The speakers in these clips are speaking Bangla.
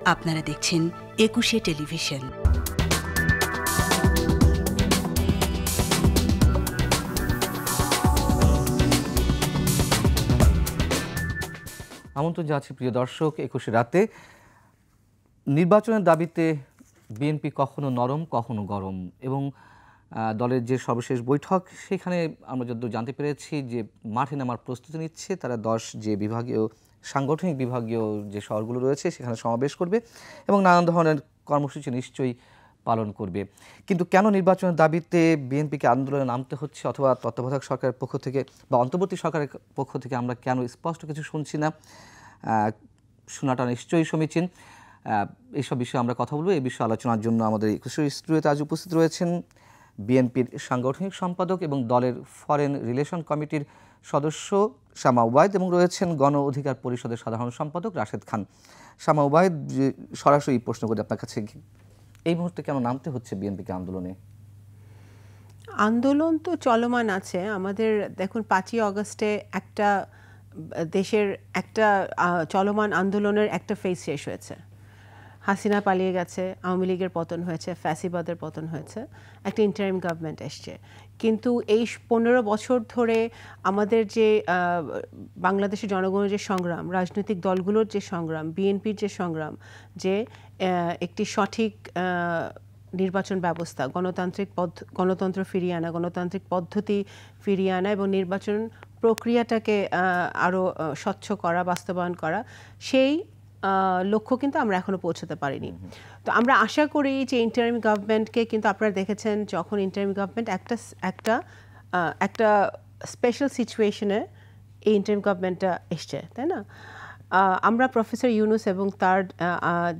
আপনারা দেখছেন একুশে টেলিভিশন। আমন্ত্রণ জানাচ্ছি প্রিয় দর্শক, একুশে রাতে নির্বাচনের দাবিতে বিএনপি কখনো নরম কখনো গরম, এবং দলের যে সর্বশেষ বৈঠক সেখানে আমরা যতদূর জানতে পেরেছি যে মাঠে নামার প্রস্তুতি নিচ্ছে। তারা 10 যে বিভাগীয় সাংগঠনিক বিভাগীয় যে শহরগুলো রয়েছে সেখানে সমাবেশ করবে এবং নানান ধরনের কর্মসূচি নিশ্চয়ই পালন করবে। কিন্তু কেন নির্বাচনের দাবিতে বিএনপিকে আন্দোলনে নামতে হচ্ছে, অথবা তত্ত্বাবধায়ক সরকারের পক্ষ থেকে বা অন্তর্বর্তী সরকারের পক্ষ থেকে আমরা কেন স্পষ্ট কিছু শুনছি না, শোনাটা নিশ্চয়ই সমীচীন। এইসব বিষয়ে আমরা কথা বলবো। এই বিষয়ে আলোচনার জন্য আমাদের স্টুডিওতে আজ উপস্থিত রয়েছেন বিএনপির সাংগঠনিক সম্পাদক এবং দলের ফরেন রিলেশন কমিটির সদস্য শামা ওবায়দ, এবং রয়েছেন গণ অধিকার পরিষদের সাধারণ সম্পাদক রাশেদ খান। শামা ওবায়দ, সরাসরি প্রশ্ন করি আপনার কাছে, এই মুহূর্তে কেন নামতে হচ্ছে বিএনপিকে আন্দোলনে? আন্দোলন তো চলমান আছে আমাদের। দেখুন, 5ই আগস্টে একটা দেশের একটা চলমান আন্দোলনের একটা ফেজ শেষ হয়েছে। হাসিনা পালিয়ে গেছে, আওয়ামী লীগের পতন হয়েছে, ফ্যাসিবাদের পতন হয়েছে, একটা ইন্টারিম গভর্নমেন্ট এসছে। কিন্তু এই 15 বছর ধরে আমাদের যে বাংলাদেশের জনগণের যে সংগ্রাম, রাজনৈতিক দলগুলোর যে সংগ্রাম, বিএনপির যে সংগ্রাম, যে একটি সঠিক নির্বাচন ব্যবস্থা, গণতন্ত্র ফিরিয়ে আনা, গণতান্ত্রিক পদ্ধতি ফিরিয়ে আনা এবং নির্বাচন প্রক্রিয়াটাকে আরও স্বচ্ছ করা, বাস্তবায়ন করা, সেই লক্ষ্য কিন্তু আমরা এখনো পৌঁছতে পারিনি। তো আমরা আশা করি যে ইন্টারিম গভর্নমেন্টকে, কিন্তু আপনারা দেখেছেন যখন ইন্টারিম গভর্নমেন্ট একটা স্পেশাল সিচুয়েশনে এই ইন্টারিম গভর্নমেন্টটা এসছে, তাই না? আমরা প্রফেসর ইউনুস এবং তার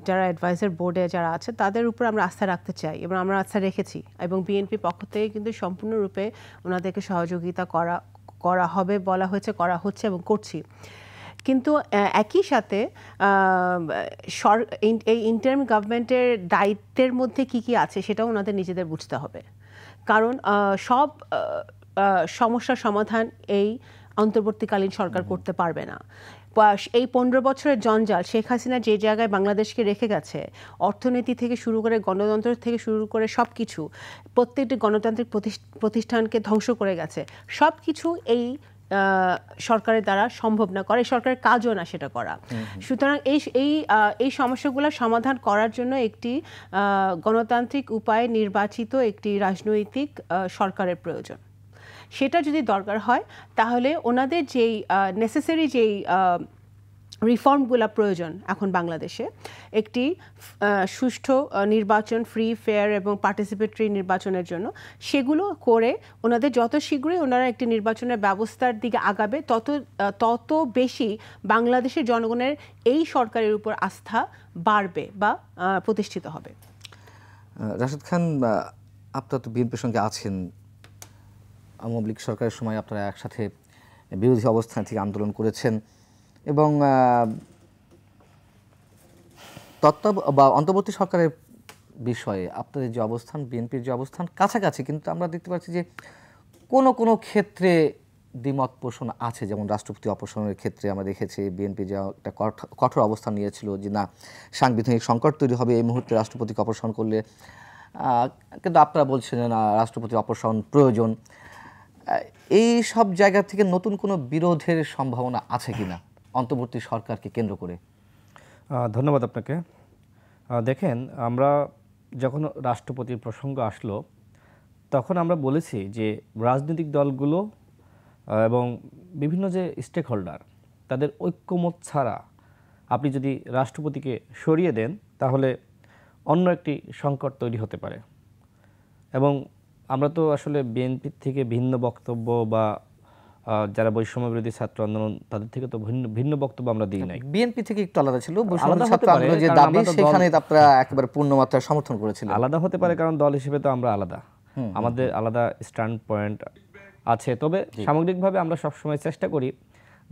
যারা অ্যাডভাইজার বোর্ডে যারা আছে তাদের উপর আমরা আস্থা রাখতে চাই এবং আমরা আস্থা রেখেছি, এবং বিএনপির পক্ষ থেকে কিন্তু সম্পূর্ণরূপে ওনাদেরকে সহযোগিতা করা হবে বলা হয়েছে, করা হচ্ছে এবং করছি। কিন্তু একই সাথে এই ইন্টারিম গভর্নমেন্টের দায়িত্বের মধ্যে কি কি আছে সেটাও ওনাদের নিজেদের বুঝতে হবে, কারণ সব সমস্যার সমাধান এই অন্তর্বর্তীকালীন সরকার করতে পারবে না। এই 15 বছরের জঞ্জাল, শেখ হাসিনা যে জায়গায় বাংলাদেশকে রেখে গেছে, অর্থনীতি থেকে শুরু করে গণতন্ত্র থেকে শুরু করে সব কিছু, প্রত্যেকটি গণতান্ত্রিক প্রতিষ্ঠানকে ধ্বংস করে গেছে, সব কিছু এই সরকারের দ্বারা সম্ভব না করা, এই সরকারের কাজও না সেটা করা। সুতরাং এই সমস্যাগুলো সমাধান করার জন্য একটি গণতান্ত্রিক উপায়ে নির্বাচিত একটি রাজনৈতিক সরকারের প্রয়োজন। সেটা যদি দরকার হয় তাহলে ওনাদের যেই নেসেসারি যেই রিফর্মগুলো প্রয়োজন এখন বাংলাদেশে, একটি সুষ্ঠু নির্বাচন, ফ্রি, ফেয়ার এবং পার্টিসিপেটরি নির্বাচনের জন্য, সেগুলো করে ওনাদের যত শীঘ্রই ওনারা একটি নির্বাচনের ব্যবস্থার দিকে আগাবে, তত বেশি বাংলাদেশের জনগণের এই সরকারের উপর আস্থা বাড়বে বা প্রতিষ্ঠিত হবে। রাশেদ খান, আপনারা তো বিএনপির সঙ্গে আছেন, আওয়ামী লীগ সরকারের সময় আপনারা একসাথে বিরোধী অবস্থান থেকে আন্দোলন করেছেন, এবং অন্তর্বর্তী সরকারের বিষয়ে আপনাদের যে অবস্থান, বিএনপির যে অবস্থান কাছাকাছি, কিন্তু আমরা দেখতে পাচ্ছি যে কোনো ক্ষেত্রে দ্বিমত পোষণ আছে। যেমন রাষ্ট্রপতি অপসারণের ক্ষেত্রে আমরা দেখেছি বিএনপি যে একটা কঠোর অবস্থান নিয়েছিল যে না, সাংবিধানিক সংকট তৈরি হবে এই মুহূর্তে রাষ্ট্রপতিকে অপসারণ করলে, কিন্তু আপনারা বলছেন না, রাষ্ট্রপতি অপসারণ প্রয়োজন। এই সব জায়গা থেকে নতুন কোনো বিরোধের সম্ভাবনা আছে কিনা অন্তর্বর্তী সরকারকে কেন্দ্র করে? ধন্যবাদ আপনাকে। দেখেন, আমরা যখন রাষ্ট্রপতির প্রসঙ্গ আসলো তখন আমরা বলেছি যে রাজনৈতিক দলগুলো এবং বিভিন্ন যে স্টেক হোল্ডার, তাদের ঐক্যমত ছাড়া আপনি যদি রাষ্ট্রপতিকে সরিয়ে দেন তাহলে অন্য একটি সংকট তৈরি হতে পারে। এবং আমরা তো আসলে বিএনপির থেকে ভিন্ন বক্তব্য বা যারা বৈষম্য বিরোধী ছাত্র আন্দোলন তাদের থেকে তো ভিন্ন বক্তব্য আমরা দিই নাই। বিএনপি থেকে একটু আলাদা ছিল, বৈষম্য ছাত্র আন্দোলন যে দাবি সেখানে আপনারা একেবারে পূর্ণ মাত্রায় সমর্থন করেছিলেন। আলাদা হতে পারে কারণ দল হিসেবে তো আমরা আলাদা, আমাদের আলাদা স্ট্যান্ড পয়েন্ট আছে। তবে সামগ্রিকভাবে আমরা সবসময় চেষ্টা করি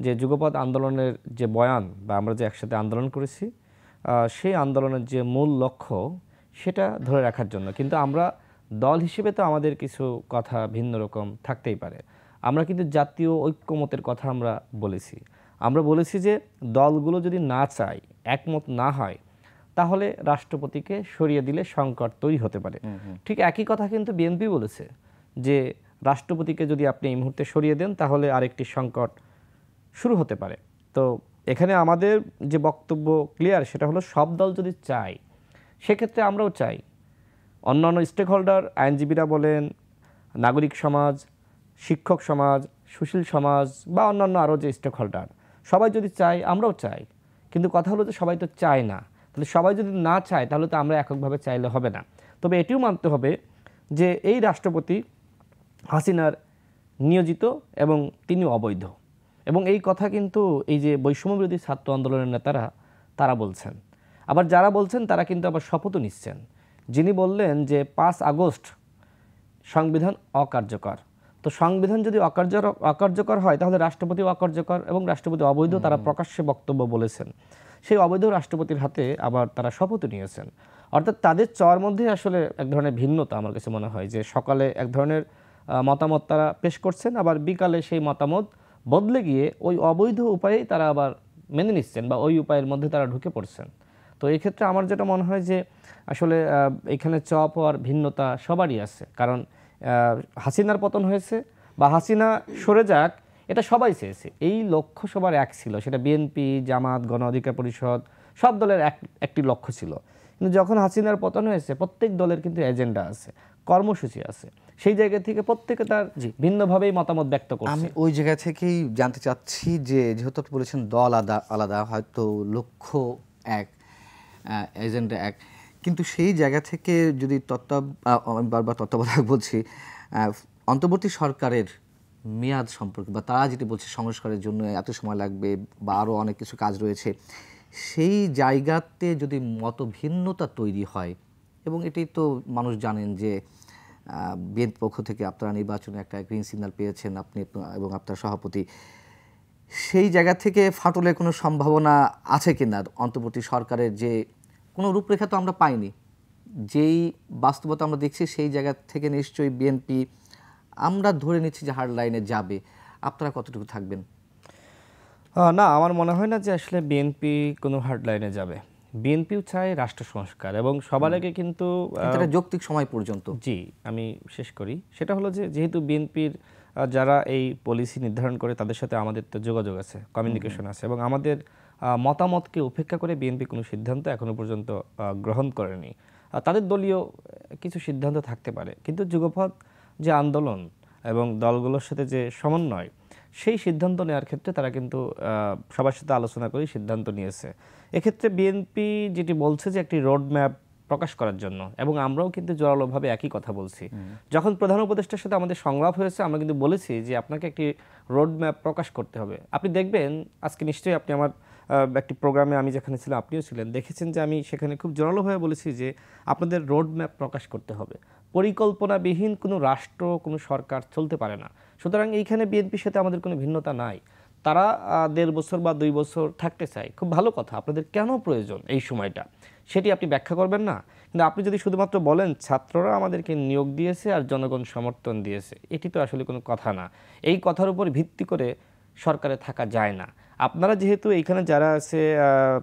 যে যুগপৎ আন্দোলনের যে বয়ান বা আমরা যে একসাথে আন্দোলন করেছি সেই আন্দোলনের যে মূল লক্ষ্য সেটা ধরে রাখার জন্য। কিন্তু আমরা দল হিসেবে তো আমাদের কিছু কথা ভিন্ন রকম থাকতেই পারে। আমরা কিন্তু জাতীয় ঐক্যমতের কথা আমরা বলেছি। আমরা বলেছি যে দলগুলো যদি না চায়, একমত না হয়, তাহলে রাষ্ট্রপতিকে সরিয়ে দিলে সংকট তৈরি হতে পারে। ঠিক একই কথা কিন্তু বিএনপি বলেছে যে রাষ্ট্রপতিকে যদি আপনি এই মুহূর্তে সরিয়ে দেন তাহলে আরেকটি সংকট শুরু হতে পারে। তো এখানে আমাদের যে বক্তব্য ক্লিয়ার, সেটা হলো সব দল যদি চায় সেক্ষেত্রে আমরাও চাই, অন্যান্য স্টেক হোল্ডার, আইনজীবীরা বলেন, নাগরিক সমাজ, শিক্ষক সমাজ, সুশীল সমাজ বা অন্যান্য আরও যে স্টেক হোল্ডার সবাই যদি চায় আমরাও চাই, কিন্তু কথা হলো যে সবাই তো চায় না। তাহলে সবাই যদি না চায় তাহলে তো আমরা এককভাবে চাইলে হবে না। তবে এটিও মানতে হবে যে এই রাষ্ট্রপতি হাসিনার নিয়োজিত এবং তিনি অবৈধ, এবং এই কথা কিন্তু এই যে বৈষম্যবিরোধী ছাত্র আন্দোলনের নেতারা তারা বলছেন। আবার যারা বলছেন তারা কিন্তু আবার শপথও নিচ্ছেন। যিনি বললেন যে 5 আগস্ট সংবিধান অকার্যকর, তো সংবিধান যদি অকার্যকর হয় তাহলে রাষ্ট্রপতিও অকার্যকর এবং রাষ্ট্রপতি অবৈধ, তারা প্রকাশ্যে বক্তব্য বলেছেন। সেই অবৈধ রাষ্ট্রপতির হাতে আবার তারা শপথও নিয়েছেন। অর্থাৎ তাদের চর মধ্যে আসলে এক ধরনের ভিন্নতা আমার কাছে মনে হয়, যে সকালে এক ধরনের মতামত তারা পেশ করছেন, আবার বিকালে সেই মতামত বদলে গিয়ে ওই অবৈধ উপায়েই তারা আবার মেনে নিচ্ছেন বা ওই উপায়ের মধ্যে তারা ঢুকে পড়ছেন। তো এই ক্ষেত্রে আমার যেটা মনে হয় যে আসলে এখানে চপ আর ভিন্নতা সবারই আছে, কারণ হাসিনার পতন হয়েছে বা হাসিনা সরে যাক এটা সবাই চেয়েছে, এই লক্ষ্য সবার এক ছিল, সেটা বিএনপি, জামাত, গণ অধিকার পরিষদ সব দলের একটি লক্ষ্য ছিল। কিন্তু যখন হাসিনার পতন হয়েছে প্রত্যেক দলের কিন্তু এজেন্ডা আছে, কর্মসূচি আছে, সেই জায়গা থেকে প্রত্যেকে তার ভিন্নভাবেই মতামত ব্যক্ত করছে। আমি ওই জায়গা থেকেই জানতে চাচ্ছি যে যেহেতু আপনি বলেছেন দল আলাদা, হয়তো লক্ষ্য এক, এজেন্ডা এক, কিন্তু সেই জায়গা থেকে যদি আমি বারবার তত্ত্বাবধায়ক বলছি, অন্তর্বর্তী সরকারের মেয়াদ সম্পর্কে বা তারা যেটি বলছে সংস্কারের জন্য এত সময় লাগবে বা আরও অনেক কিছু কাজ রয়েছে, সেই জায়গাতে যদি মতভিন্নতা তৈরি হয়, এবং এটি তো মানুষ জানেন যে বিএনপি পক্ষ থেকে আপনারা নির্বাচনে একটা গ্রিন সিগন্যাল পেয়েছেন আপনি এবং আপনার সভাপতি, সেই জায়গা থেকে ফাটলের কোনো সম্ভাবনা আছে কিনা? অন্তর্বর্তী সরকারের যে কোনো রূপরেখা তো আমরা পাইনি, যেই বাস্তবতা আমরা দেখছি সেই জায়গা থেকে নিশ্চয়ই বিএনপি আমরা ধরে নিচ্ছি যে হার্ড লাইনে যাবে, আপনারা কতটুকু থাকবেন? না, আমার মনে হয় না যে আসলে বিএনপি কোনো হার্ড লাইনে যাবে। বিএনপিও চায় রাষ্ট্র সংস্কার এবং সবার আগে কিন্তু যৌক্তিক সময় পর্যন্ত। জি, আমি শেষ করি। সেটা হলো যে যেহেতু বিএনপির যারা এই পলিসি নির্ধারণ করে তাদের সাথে আমাদের তো যোগাযোগ আছে, কমিউনিকেশন আছে, এবং আমাদের মতামতকে উপেক্ষা করে বিএনপি কোনো সিদ্ধান্ত এখনো পর্যন্ত গ্রহণ করেনি। তাদের দলীয় কিছু সিদ্ধান্ত থাকতে পারে, কিন্তু যুগপৎ যে আন্দোলন এবং দলগুলোর সাথে যে সমন্বয়, সেই সিদ্ধান্ত নেওয়ার ক্ষেত্রে তারা কিন্তু সবার সাথে আলোচনা করে সিদ্ধান্ত নিয়েছে। এক্ষেত্রে বিএনপি যেটি বলছে যে একটি রোড ম্যাপ প্রকাশ করার জন্য, এবং আমরাও কিন্তু জোরালোভাবে একই কথা বলছি। যখন প্রধান উপদেষ্টার সাথে আমাদের সংলাপ হয়েছে আমরা কিন্তু বলেছি যে আপনাকে একটি রোড ম্যাপ প্রকাশ করতে হবে। আপনি দেখবেন আজকে নিশ্চয়ই আপনি আমার একটি প্রোগ্রামে, আমি যেখানে ছিলাম আপনিও ছিলেন, দেখেছেন যে আমি সেখানে খুব জোরালোভাবে বলেছি যে আপনাদের রোড ম্যাপ প্রকাশ করতে হবে। পরিকল্পনাবিহীন কোনো রাষ্ট্র, কোনো সরকার চলতে পারে না। সুতরাং এইখানে বিএনপির সাথে আমাদের কোনো ভিন্নতা নাই। তারা 1.5 বছর বা 2 বছর থাকতে চায়, খুব ভালো কথা। আপনাদের কেন প্রয়োজন এই সময়টা সেটি আপনি ব্যাখ্যা করবেন না, কিন্তু আপনি যদি শুধুমাত্র বলেন ছাত্ররা আমাদেরকে নিয়োগ দিয়েছে আর জনগণ সমর্থন দিয়েছে, এটি তো আসলে কোনো কথা না। এই কথার উপর ভিত্তি করে সরকারে থাকা যায় না। আপনারা যেহেতু এইখানে যারা আছে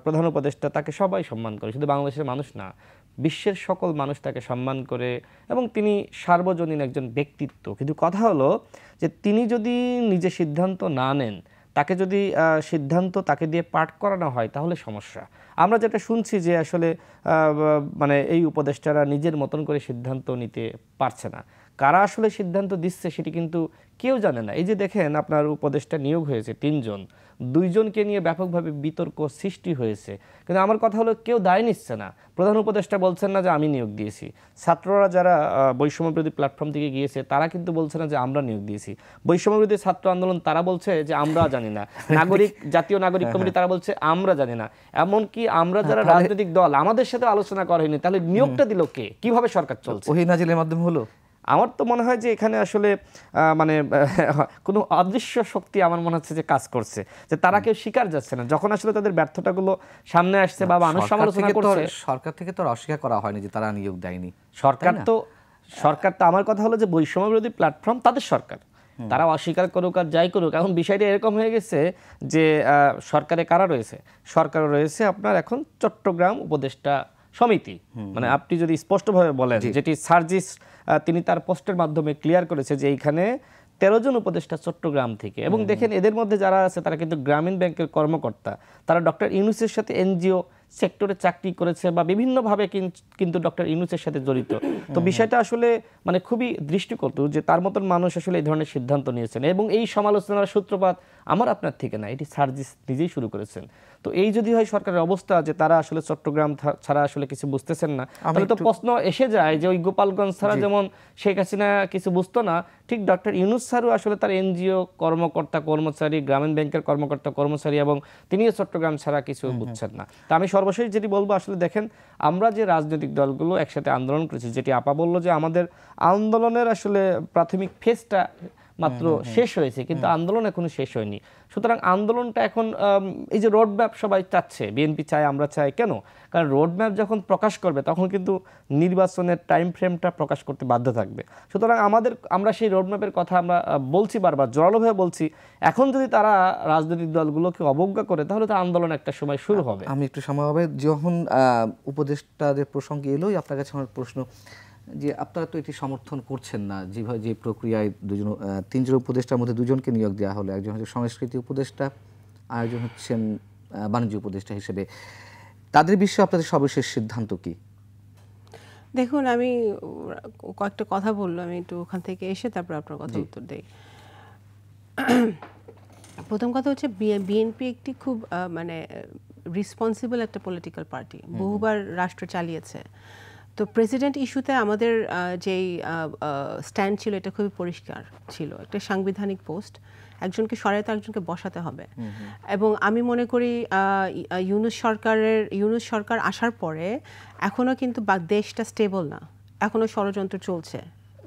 প্রধান উপদেষ্টা, তাকে সবাই সম্মান করে, শুধু বাংলাদেশের মানুষ না, বিশ্বের সকল মানুষ তাকে সম্মান করে, এবং তিনি সার্বজনীন একজন ব্যক্তিত্ব। কিন্তু কথা হলো যে তিনি যদি নিজে সিদ্ধান্ত না নেন, তাকে যদি সিদ্ধান্ত তাকে দিয়ে পাঠ করানো হয় তাহলে সমস্যা। আমরা যেটা শুনছি যে আসলে মানে এই উপদেষ্টারা নিজের মতন করে সিদ্ধান্ত নিতে পারছে না। কারা আসলে সিদ্ধান্ত দিচ্ছে সেটি কিন্তু কেউ জানে না। এই যে দেখেন আপনার উপদেষ্টা নিয়োগ হয়েছে 3 জন, 2 জনকে নিয়ে ব্যাপকভাবে বিতর্ক সৃষ্টি হয়েছে, কিন্তু আমার কথা হলো কেউ দায় নিচ্ছে না। প্রধান উপদেষ্টা বলছেন না যে আমি নিয়োগ দিয়েছি, ছাত্ররা যারা বৈষম্যবিরোধী প্ল্যাটফর্ম থেকে গিয়েছে তারা কিন্তু বলছে না যে আমরা নিয়োগ দিয়েছি, বৈষম্যবিরোধী ছাত্র আন্দোলন তারা বলছে যে আমরা জানি না, জাতীয় নাগরিক কমিটি তারা বলছে আমরা জানি না, এমনকি আমরা যারা রাজনৈতিক দল আমাদের সাথে আলোচনা করা হয়নি, তাহলে নিয়োগটা দিল কে? কিভাবে সরকার চলছে? ওহী নাজিলের মাধ্যমে হলো। আমার তো মনে হয় যে এখানে আসলে মানে কোনো অদৃশ্য শক্তি আমার মনে হচ্ছে যে কাজ করছে, যে তারা কেউ স্বীকার যাচ্ছে না। যখন আসলে তাদের ব্যর্থতাগুলো সামনে আসছে বা মানুষ সমালোচনা করছে, সরকার থেকে তো অস্বীকার করা হয়নি যে তারা নিয়োগ দেয়নি। সরকার তো আমার কথা হলো যে বৈষম্য বিরোধী প্ল্যাটফর্ম তাদের সরকার, তারা অস্বীকার করুক আর যাই করুক, এখন বিষয়টা এরকম হয়ে গেছে যে সরকারে কারা রয়েছে, সরকারে রয়েছে আপনার এখন চট্টগ্রাম উপদেষ্টা সমিতি। মানে আপনি যদি স্পষ্টভাবে বলেন, যেটি সার্জিস তিনি তার পোস্টের মাধ্যমে ক্লিয়ার করেছে যে এইখানে 13 জন উপদেষ্টা চট্টগ্রাম থেকে, এবং দেখেন এদের মধ্যে যারা আছে তারা কিন্তু গ্রামীণ ব্যাংকের কর্মকর্তা, তারা ডক্টর ইউনূসের সাথে এনজিও সেক্টরে চাকরি করেছে বা বিভিন্নভাবে কিন্তু ডক্টর ইউনূসের সাথে জড়িত। তো বিষয়টা আসলে মানে খুবই দৃষ্টিকটু যে তার মতন মানুষ আসলে এই ধরনের সিদ্ধান্ত নিয়েছেন, এবং এই সমালোচনার সূত্রপাত আমার আপনার থেকে না, এটি সার্জিস নিজেই শুরু করেছেন। তো এই যদি হয় সরকারের অবস্থা যে তারা আসলে চট্টগ্রাম ছাড়া আসলে কিছু বুঝতেছেন না, তাহলে তো প্রশ্ন এসে যায় যে ওই গোপালগঞ্জ ছাড়া যেমন শেখ হাসিনা কিছু বুঝতো না, ঠিক ডক্টর ইউনূস স্যারও আসলে তার এনজিও কর্মকর্তা কর্মচারী, গ্রামীণ ব্যাংকের কর্মকর্তা কর্মচারী, এবং তিনিও চট্টগ্রাম ছাড়া কিছু বুঝছেন না। তা আমি সর্বশেষ যেটি বলবো, আসলে দেখেন আমরা যে রাজনৈতিক দলগুলো একসাথে আন্দোলন করেছি, যেটি আপা বললো যে আমাদের আন্দোলনের আসলে প্রাথমিক ফেজটা মাত্র শেষ হয়েছে, কিন্তু আন্দোলন এখনো শেষ হয়নি। সুতরাং আন্দোলনটা এখন এই যে রোড ম্যাপ সবাই চাচ্ছে, বিএনপি চায়, আমরা চাই, কেন? কারণ রোড ম্যাপ যখন প্রকাশ করবে তখন কিন্তু নির্বাচনের টাইম ফ্রেমটা প্রকাশ করতে বাধ্য থাকবে। সুতরাং আমরা সেই রোড ম্যাপের কথা আমরা বলছি, বারবার জোরালোভাবে বলছি। এখন যদি তারা রাজনৈতিক দলগুলোকে অবজ্ঞা করে, তাহলে তো আন্দোলন একটা সময় শুরু হবে। আমি একটু সময় হবে, যখন উপদেষ্টাদের প্রসঙ্গে এলোই আপনার কাছে আমার প্রশ্ন যে আপনারা তো এটি সমর্থন করছেন না, যেভাবে যে প্রক্রিয়ায় তিনজন উপদেষ্টার মধ্যে দুজনকে নিয়োগ দেওয়া হলো, একজন হচ্ছে সংস্কৃতি উপদেষ্টা আর একজন হচ্ছেন বাণিজ্য উপদেষ্টা হিসেবে, তাদের বিষয়ে আপনাদের সর্বশেষ সিদ্ধান্ত কি? দেখুন, আমি কয়েকটা কথা বললো, আমি একটু ওখান থেকে এসে তারপর আপনার কথা উত্তর দেই। প্রথম কথা হচ্ছে বিএনপি একটি খুব মানে রেসপন্সিবল একটা পলিটিক্যাল পার্টি, বহুবার রাষ্ট্র চালিয়েছে। তো প্রেসিডেন্ট ইস্যুতে আমাদের যেই স্ট্যান্ড ছিল এটা খুবই পরিষ্কার ছিল, একটা সাংবিধানিক পোস্ট, একজনকে সরাইতে একজনকে বসাতে হবে। এবং আমি মনে করি ইউনূস সরকার আসার পরে এখনও কিন্তু দেশটা স্টেবল না, এখনও ষড়যন্ত্র চলছে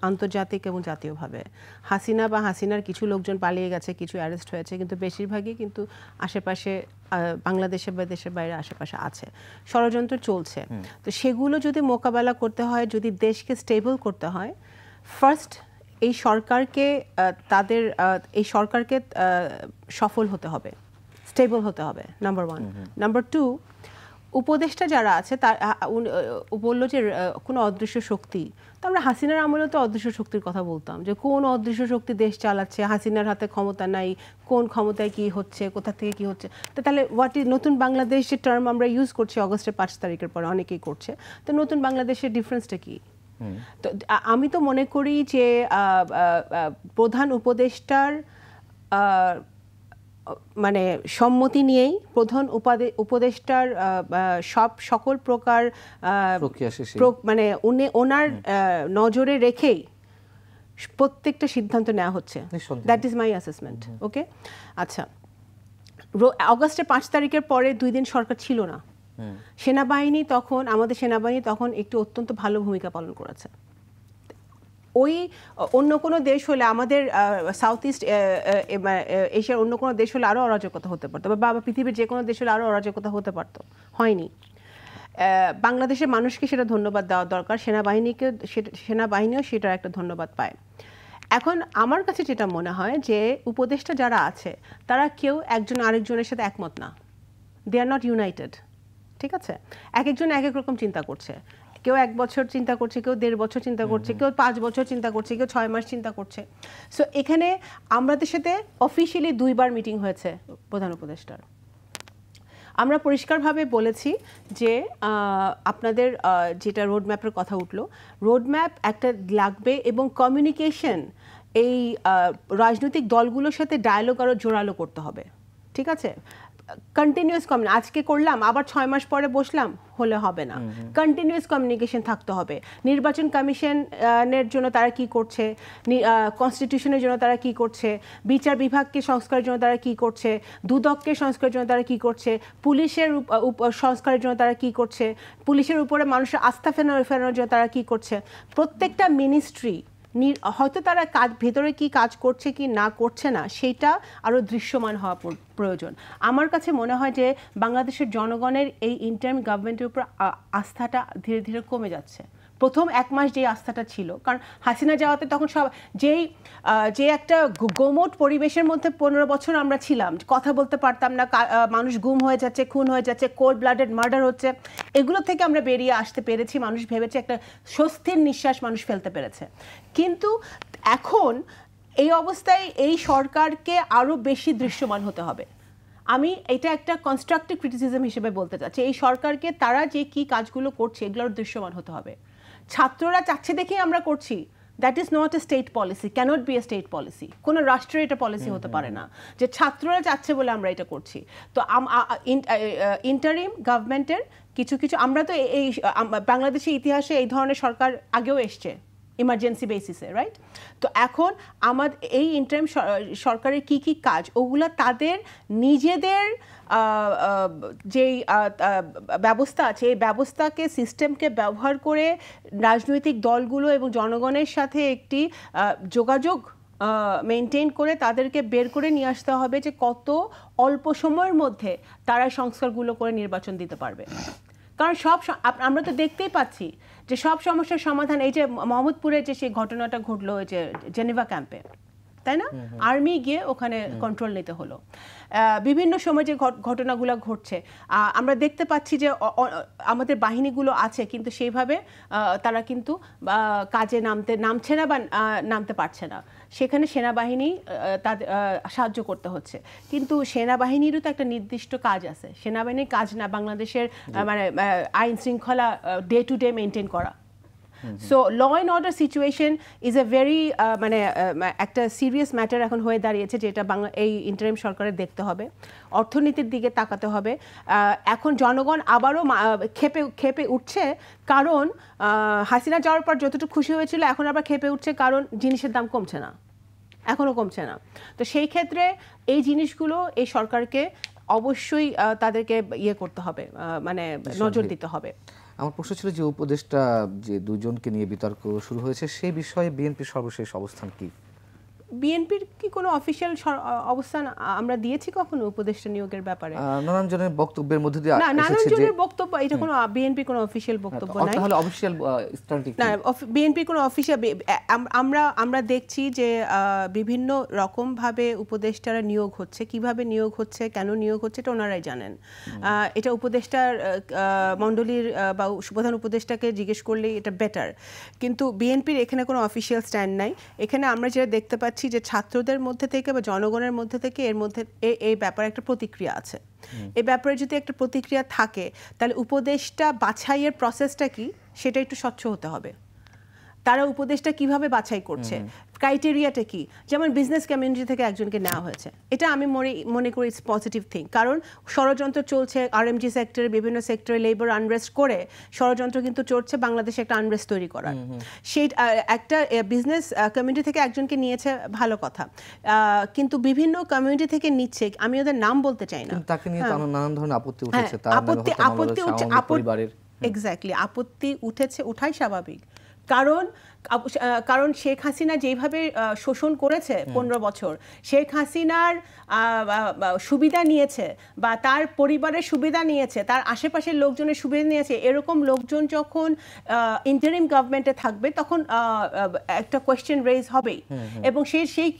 আন্তর্জাতিক এবং জাতীয়ভাবে। হাসিনা বা হাসিনার কিছু লোকজন পালিয়ে গেছে, কিছু অ্যারেস্ট হয়েছে, কিন্তু বেশিরভাগই কিন্তু আশেপাশে বাংলাদেশে বা দেশের বাইরে আশেপাশে আছে, ষড়যন্ত্র চলছে। তো সেগুলো যদি মোকাবেলা করতে হয়, যদি দেশকে স্টেবল করতে হয়, ফার্স্ট এই সরকারকে সফল হতে হবে, স্টেবল হতে হবে, নাম্বার 1। নাম্বার 2, উপদেষ্টা যারা আছে তার বললো যে কোনো অদৃশ্য শক্তি, তো আমরা হাসিনার আমলে তো অদৃশ্য শক্তির কথা বলতাম, যে কোন অদৃশ্য শক্তি দেশ চালাচ্ছে, হাসিনার হাতে ক্ষমতা নাই, কোন ক্ষমতায় কি হচ্ছে, কোথা থেকে কি হচ্ছে। তো তাহলে নতুন বাংলাদেশ যে টার্ম আমরা ইউজ করছি অগস্টের 5 তারিখের পরে অনেকেই করছে, তো নতুন বাংলাদেশের ডিফারেন্সটা কি? তো আমি তো মনে করি যে প্রধান উপদেষ্টার মানে সম্মতি নিয়েই, প্রধান উপদেষ্টার সকল প্রকার মানে ওনার নজরে রেখেই প্রত্যেকটা সিদ্ধান্ত নেওয়া হচ্ছে। That is my assessment. Okay, আচ্ছা, অগাস্টের 5 তারিখের পরে 2 দিন সরকার ছিল না, আমাদের সেনাবাহিনী তখন একটু অত্যন্ত ভালো ভূমিকা পালন করেছে। ওই অন্য কোনো দেশ হলে, আমাদের সাউথ ইস্ট এশিয়ার অন্য কোনো দেশ হলে আরও অরাজকতা হতে পারতো, বা পৃথিবীর যে কোনো দেশ হলে আরও অরাজকতা হতে পারতো, হয়নি। বাংলাদেশের মানুষকে সেটা ধন্যবাদ দেওয়া দরকার, সেনাবাহিনীও সেটার একটা ধন্যবাদ পায়। এখন আমার কাছে যেটা মনে হয় যে উপদেষ্টা যারা আছে তারা কেউ একজন আরেকজনের সাথে একমত না, দে আর নট ইউনাইটেড। ঠিক আছে, এক একজন এক এক রকম চিন্তা করছে, কেউ 1 বছর চিন্তা করছে, কেউ 1.5 বছর চিন্তা করছে, কেউ 5 বছর চিন্তা করছে, কেউ 6 মাস চিন্তা করছে। সো এখানে আমাদের সাথে অফিসিয়ালি 2 বার মিটিং হয়েছে প্রধান উপদেষ্টার। আমরা পরিষ্কারভাবে বলেছি যে আপনাদের যেটা রোডম্যাপের কথা উঠলো, রোডম্যাপ একটা লাগবে, এবং কমিউনিকেশন এই রাজনৈতিক দলগুলোর সাথে ডায়ালগ আরও জোরালো করতে হবে। ঠিক আছে, কন্টিনিউয়াস আজকে করলাম আবার 6 মাস পরে বসলাম হলে হবে না, কন্টিনিউয়াস কমিউনিকেশন থাকতে হবে। নির্বাচন কমিশনের জন্য তারা কি করছে, কনস্টিটিউশনের জন্য তারা কি করছে, বিচার বিভাগকে সংস্কারের জন্য তারা কি করছে, দুদককে সংস্কারের জন্য তারা কি করছে, পুলিশের সংস্কারের জন্য তারা কি করছে, পুলিশের উপরে মানুষের আস্থা ফেরানোর জন্য তারা কি করছে। প্রত্যেকটা মিনিস্ট্রি হয়তো তারা ভেতরে কি কাজ করছে কি না করছে না সেটা আরও দৃশ্যমান হওয়া প্রয়োজন। আমার কাছে মনে হয় যে বাংলাদেশের জনগণের এই ইন্টারিম গভর্নমেন্টের উপর আস্থাটা ধীরে ধীরে কমে যাচ্ছে, প্রথম 1 মাস যে আস্থাটা ছিল, কারণ হাসিনা যাওয়াতে তখন সব যে একটা গোমট পরিবেশের মধ্যে 15 বছর আমরা ছিলাম, কথা বলতে পারতাম না, মানুষ গুম হয়ে যাচ্ছে, খুন হয়ে যাচ্ছে, কোল্ড ব্লাডেড মার্ডার হচ্ছে, এগুলো থেকে আমরা বেরিয়ে আসতে পেরেছি। মানুষ ভেবেছে একটা স্বস্তির নিঃশ্বাস মানুষ ফেলতে পেরেছে। কিন্তু এখন এই অবস্থায় এই সরকারকে আরও বেশি দৃশ্যমান হতে হবে। আমি এটা একটা কনস্ট্রাকটিভ ক্রিটিসিজম হিসেবে বলতে চাচ্ছি, এই সরকারকে তারা যে কি কাজগুলো করছে এগুলোর দৃশ্যমান হতে হবে। ছাত্ররা চাচ্ছে দেখেই আমরা করছি, that is not a state policy, cannot be a state policy. কোনো রাষ্ট্রের এটা পলিসি হতে পারে না যে ছাত্ররা চাচ্ছে বলে আমরা এটা করছি। তো ইন্টারিম গভর্নমেন্টের কিছু আমরা তো এই বাংলাদেশের ইতিহাসে এই ধরনের সরকার আগেও এসছে ইমার্জেন্সি বেসিসে, রাইট? তো এখন আমাদের এই ইন্টারিম সরকারের কি কি কাজ, ওগুলো তাদের নিজেদের যেই ব্যবস্থা আছে এই ব্যবস্থাকে, সিস্টেমকে ব্যবহার করে রাজনৈতিক দলগুলো এবং জনগণের সাথে একটি যোগাযোগ মেনটেন করে তাদেরকে বের করে নিয়ে আসতে হবে যে কত অল্প সময়ের মধ্যে তারা সংস্কারগুলো করে নির্বাচন দিতে পারবে। কারণ আমরা তো দেখতেই পাচ্ছি যে সব সমস্যার সমাধান, এই যে মোহাম্মদপুরে যে সেই ঘটনাটা ঘটলো ওই যে জেনেভা ক্যাম্পে, তাই না? আর্মি গিয়ে ওখানে কন্ট্রোল নিতে হলো। বিভিন্ন সময় যে ঘটনাগুলো ঘটছে আমরা দেখতে পাচ্ছি যে আমাদের বাহিনীগুলো আছে কিন্তু সেইভাবে তারা কিন্তু কাজে নামছে না বা নামতে পারছে না। সেখানে সেনাবাহিনী তাদের সাহায্য করতে হচ্ছে, কিন্তু সেনাবাহিনীরও তো একটা নির্দিষ্ট কাজ আছে। সেনাবাহিনীর কাজ না বাংলাদেশের মানে আইন শৃঙ্খলা ডে টু ডে মেনটেন করা। So law and order situation is a very মানে একটা সিরিয়াস ম্যাটার এখন হয়ে দাঁড়িয়েছে, যেটা এই ইন্টারিম সরকারের দেখতে হবে। অর্থনীতির দিকে তাকাতে হবে। এখন জনগণ আবারও খেপে উঠছে, কারণ হাসিনা যাওয়ার পর যতটুকু খুশি হয়েছিল এখন আবার খেপে উঠছে, কারণ জিনিসের দাম কমছে না, এখনও কমছে না। তো সেই ক্ষেত্রে এই জিনিসগুলো এই সরকারকে অবশ্যই তাদেরকে করতে হবে, মানে নজর দিতে হবে। আমার প্রশ্ন ছিল যে উপদেষ্টা যে দুজনকে নিয়ে বিতর্ক শুরু হয়েছে সেই বিষয়ে বিএনপির সর্বশেষ অবস্থান কি? বিএনপির কি কোনো অফিশিয়াল অবস্থান আমরা দিয়েছি কখনো উপদেষ্টা নিয়োগের ব্যাপারে? নানান জনের বক্তব্যের মধ্যে দিয়ে না, নানান জনের বক্তব্য, এটা কোনো বিএনপি কোনো অফিশিয়াল বক্তব্য নাই। তাহলে অফিশিয়াল স্ট্যান্ডিং না, বিএনপি কোনো অফিশিয়াল আমরা দেখছি যে বিভিন্ন রকম ভাবে উপদেষ্টারা নিয়োগ হচ্ছে, কিভাবে নিয়োগ হচ্ছে, কেন নিয়োগ হচ্ছে এটা ওনারাই জানেন। এটা উপদেষ্টার মণ্ডলীর বা প্রধান উপদেষ্টাকে জিজ্ঞেস করলেই এটা বেটার। কিন্তু বিএনপির এখানে কোনো অফিশিয়াল স্ট্যান্ড নাই। এখানে আমরা যেটা দেখতে পাচ্ছি যে ছাত্রদের মধ্যে থেকে বা জনগণের মধ্যে থেকে এর মধ্যে এই ব্যাপারে একটা প্রতিক্রিয়া আছে। এই ব্যাপারে যদি একটা প্রতিক্রিয়া থাকে তাহলে উপদেষ্টা বাছাইয়ের প্রসেসটা কি সেটা একটু স্বচ্ছ হতে হবে। তারা উপদেষ্টা কিভাবে বাছাই করছে, ক্রাইটেরিয়াটা কি? যেমন বিজনেস কমিউনিটি থেকে একজনকে নেওয়া হয়েছে, এটা আমি মনে করি ইটস পজিটিভ থিং, কারণ ষড়যন্ত্র চলছে আরএমজি সেক্টরে, বিভিন্ন সেক্টরে লেবার আনরেস্ট করে ষড়যন্ত্র কিন্তু চলছে বাংলাদেশে একটা আনরেস্ট তৈরি করার। সেই একটা বিজনেস কমিউনিটি থেকে একজনকে নিয়েছে, ভালো কথা, কিন্তু বিভিন্ন কমিউনিটি থেকে নিচ্ছে, আমি ওদের নাম বলতে চাই না, তাকে নিয়ে নানান ধরনের আপত্তি উঠেছে, এক্স্যাক্টলি আপত্তি উঠেছে, উঠাই স্বাভাবিক। কারণ শেখ হাসিনা যেভাবে শোষণ করেছে 15 বছর, শেখ হাসিনার সুবিধা নিয়েছে বা তার পরিবারের সুবিধা নিয়েছে, তার আশেপাশের লোকজনের সুবিধা নিয়েছে, এরকম লোকজন যখন ইন্টারিম গভর্নমেন্টে থাকবে তখন একটা কোয়েশ্চেন রেজ হবেই, এবং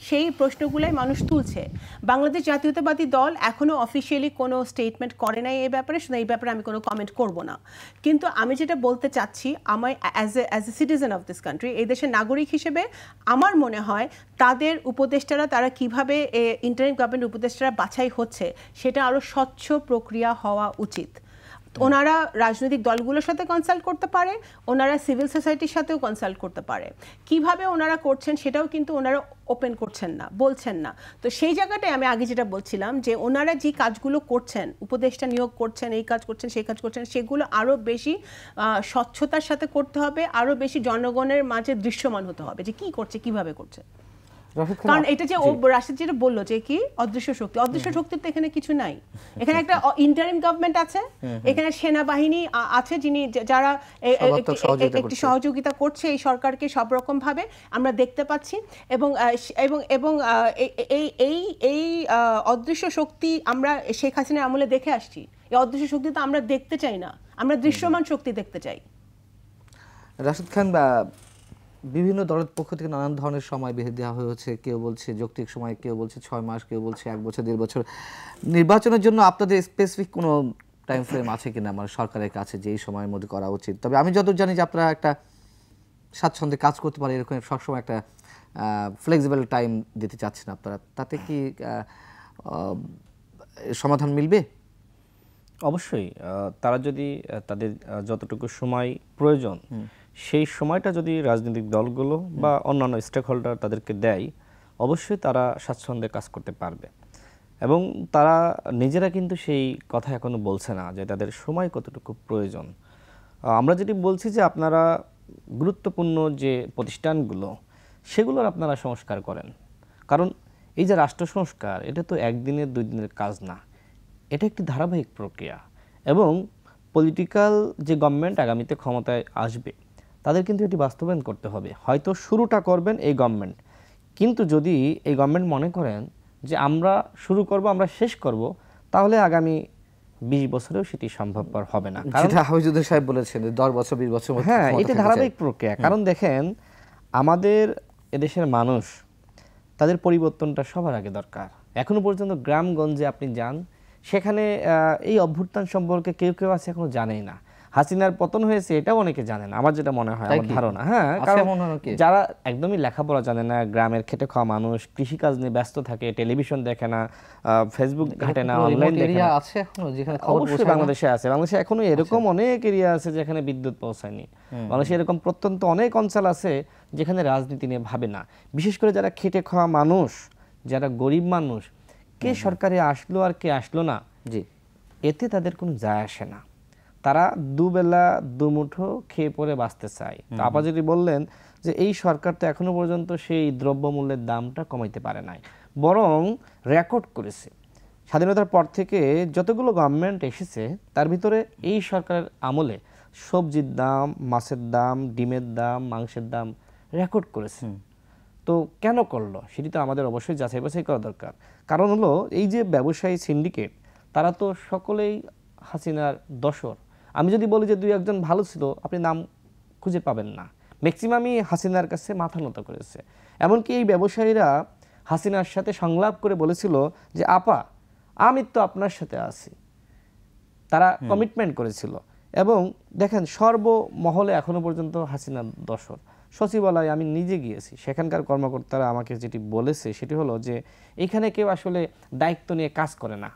সেই প্রশ্নগুলাই মানুষ তুলছে। বাংলাদেশ জাতীয়তাবাদী দল এখনো অফিসিয়ালি কোনো স্টেটমেন্ট করে নাই এই ব্যাপারে, শুধু এই ব্যাপারে আমি কোনো কমেন্ট করব না। কিন্তু আমি যেটা বলতে চাচ্ছি, আমার as a citizen of this country, এই দেশের নাগরিক হিসেবে আমার মনে হয় তাদের উপদেষ্টারা, তারা কিভাবে ইন্টারিম গভর্নমেন্ট উপদেষ্টারা বাছাই হচ্ছে সেটা আরও স্বচ্ছ প্রক্রিয়া হওয়া উচিত। ওনারা রাজনৈতিক দলগুলোর সাথে কনসাল্ট করতে পারে, ওনারা সিভিল সোসাইটির সাথেও কনসাল্ট করতে পারে। কিভাবে ওনারা করছেন সেটাও কিন্তু ওনারা ওপেন করছেন না, বলছেন না। তো সেই জায়গাটায় আমি আগে যেটা বলছিলাম যে ওনারা যে কাজগুলো করছেন, উপদেষ্টা নিয়োগ করছেন, এই কাজ করছেন, সেই কাজ করছেন, সেগুলো আরও বেশি স্বচ্ছতার সাথে করতে হবে, আরও বেশি জনগণের মাঝে দৃশ্যমান হতে হবে যে কি করছে, কিভাবে করছে। কারণ এটা যে রাশিদ যেটা বললো যে কি অদৃশ্য শক্তি, অদৃশ্য শক্তির তো এখানে কিছু নাই। এখানে একটা ইন্টারিম গভর্নমেন্ট আছে, এখানে সেনাবাহিনী আছে যারা একটি সহযোগিতা করছে এই সরকারকে সব রকম ভাবে আমরা দেখতে পাচ্ছি, এবং এই অদৃশ্য শক্তি আমরা শেখ হাসিনার আমলে দেখে আসছি। এই অদৃশ্য শক্তি তো আমরা দেখতে চাই না, আমরা দৃশ্যমান শক্তি দেখতে চাই। রাশিদ খান, বিভিন্ন দলের পক্ষ থেকে নানান ধরনের সময় বেঁধে দেওয়া হয়েছে। কেউ বলছে যৌক্তিক সময়, কেউ বলছে 6 মাস, কেউ বলছে 1 বছর 1.5 বছর। নির্বাচনের জন্য আপনাদের স্পেসিফিক কোনো টাইম ফ্রেম আছে কিনা মানে সরকারের কাছে যে এই সময়ের মধ্যে করা উচিত? তবে আমি যতদূর জানি যে আপনারা একটা স্বাচ্ছন্দ্যে কাজ করতে পারে এরকম সবসময় একটা ফ্লেক্সিবল টাইম দিতে চাচ্ছেন আপনারা, তাতে কি সমাধান মিলবে? অবশ্যই তারা যদি তাদের যতটুকু সময় প্রয়োজন সেই সময়টা যদি রাজনৈতিক দলগুলো বা অন্যান্য স্টেক হোল্ডার তাদেরকে দেয়, অবশ্যই তারা স্বাচ্ছন্দ্যে কাজ করতে পারবে। এবং তারা নিজেরা কিন্তু সেই কথা এখনো বলছে না যে তাদের সময় কতটুকু প্রয়োজন। আমরা যেটি বলছি যে আপনারা গুরুত্বপূর্ণ যে প্রতিষ্ঠানগুলো সেগুলোর আপনারা সংস্কার করেন, কারণ এই যে রাষ্ট্র সংস্কার এটা তো একদিনের 2 দিনের কাজ না, এটা একটি ধারাবাহিক প্রক্রিয়া। এবং পলিটিক্যাল যে গভর্নমেন্ট আগামীতে ক্ষমতায় আসবে তাদের কিন্তু এটি বাস্তবায়ন করতে হবে। হয়তো শুরুটা করবেন এই গভর্নমেন্ট, কিন্তু যদি এই গভর্নমেন্ট মনে করেন যে আমরা শুরু করব আমরা শেষ করব, তাহলে আগামী 20 বছরেও সেটি সম্ভবপর হবে না। কারণ হাফিজুদ্দিন সাহেব বলেছেন 10 বছর 20 বছর, হ্যাঁ, এটা ধারাবাহিক প্রক্রিয়া। কারণ দেখেন আমাদের এদেশের মানুষ তাদের পরিবর্তনটা সবার আগে দরকার। এখনো পর্যন্ত গ্রামগঞ্জে আপনি যান, সেখানে এই অভ্যুত্থান সম্পর্কে কেউ কেউ আছে এখনো জানেই না। হাসিনার পতন হয়েছে এটাও অনেকে জানে না, আমার যেটা মনে হয়, আমার ধারণা। হ্যাঁ, কারণ যারা একদমই লেখাপড়া জানে না, গ্রামের খেটে খাওয়া মানুষ, কৃষিকাজ নিয়ে ব্যস্ত থাকে, টেলিভিশন দেখে না, ফেসবুক ঘাটে না, অনলাইন দেখে না। অবশ্যই বাংলাদেশে আছে, বাংলাদেশে এখনো এরকম অনেক এরিয়া আছে যেখানে বিদ্যুৎ পৌঁছায়নি। বাংলাদেশে এরকম প্রত্যন্ত অনেক অঞ্চল আছে যেখানে রাজনীতি নিয়ে ভাবে না। বিশেষ করে যারা খেটে খাওয়া মানুষ, যারা গরিব মানুষ, কে সরকারে আসলো আর কে আসলো না, জি, এতে তাদের কোনো যায় আসে না। তারা দুবেলা দুমুঠো খেয়ে পরে বাঁচতে চায়। তো আপা যদি বললেন যে এই সরকার তো এখনো পর্যন্ত সেই দ্রব্যমূল্যের দামটা কমাইতে পারে নাই, বরং রেকর্ড করেছে। স্বাধীনতার পর থেকে যতগুলো গভর্নমেন্ট এসেছে তার ভিতরে এই সরকারের আমলে সবজির দাম, মাছের দাম, ডিমের দাম, মাংসের দাম রেকর্ড করেছে। তো কেন করলো সেটি তো আমাদের অবশ্যই যাচাই বাছাই করা দরকার। কারণ হলো এই যে ব্যবসায়ী সিন্ডিকেট, তারা তো সকলেই হাসিনার দোসর। আমি যদি বলি যে 2-1 ভালো ছিল, আপনি নাম খুঁজে পাবেন না। ম্যাক্সিমামই হাসিনার কাছে মাথা নত করেছে। এমনকি এই ব্যবসায়ীরা হাসিনার সাথে সংলাপ করে বলেছিল যে আপা আমি তো আপনার সাথে আছি, তারা কমিটমেন্ট করেছিল। এবং দেখেন সর্বমহলে এখনো পর্যন্ত হাসিনার দোসর। সচিবালয় আমি নিজে গিয়েছি, সেখানকার কর্মকর্তারা আমাকে যেটি বলেছে সেটি হলো যে এখানে কেউ আসলে দায়িত্ব নিয়ে কাজ করে না।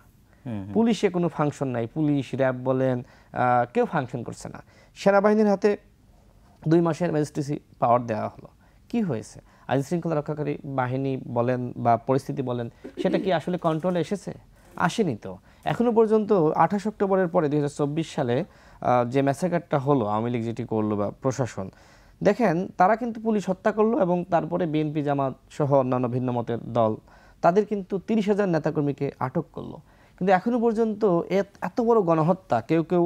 পুলিশে কোনো ফাংশন নাই, পুলিশ র্যাব বলেন কেউ ফাংশন করছে না। সেনাবাহিনীর হাতে 2 মাসের ম্যাজিস্ট্রেসি পাওয়ার দেওয়া হলো। কি হয়েছে? আইন শৃঙ্খলা রক্ষাকারী বাহিনী বলেন বা পরিস্থিতি বলেন, সেটা কি আসলে কন্ট্রোলে এসেছে? আসেনি তো। এখনো পর্যন্ত 28 অক্টোবরের পরে 2024 সালে যে ম্যাসাকারটা হলো, আওয়ামী লীগ যেটি করলো বা প্রশাসন, দেখেন তারা কিন্তু পুলিশ হত্যা করলো এবং তারপরে বিএনপি জামাত সহ অন্যান্য ভিন্ন মতের দল তাদের কিন্তু 30,000 নেতাকর্মীকে আটক করলো। কিন্তু এখনো পর্যন্ত এত বড় গণহত্যা, কেউ কেউ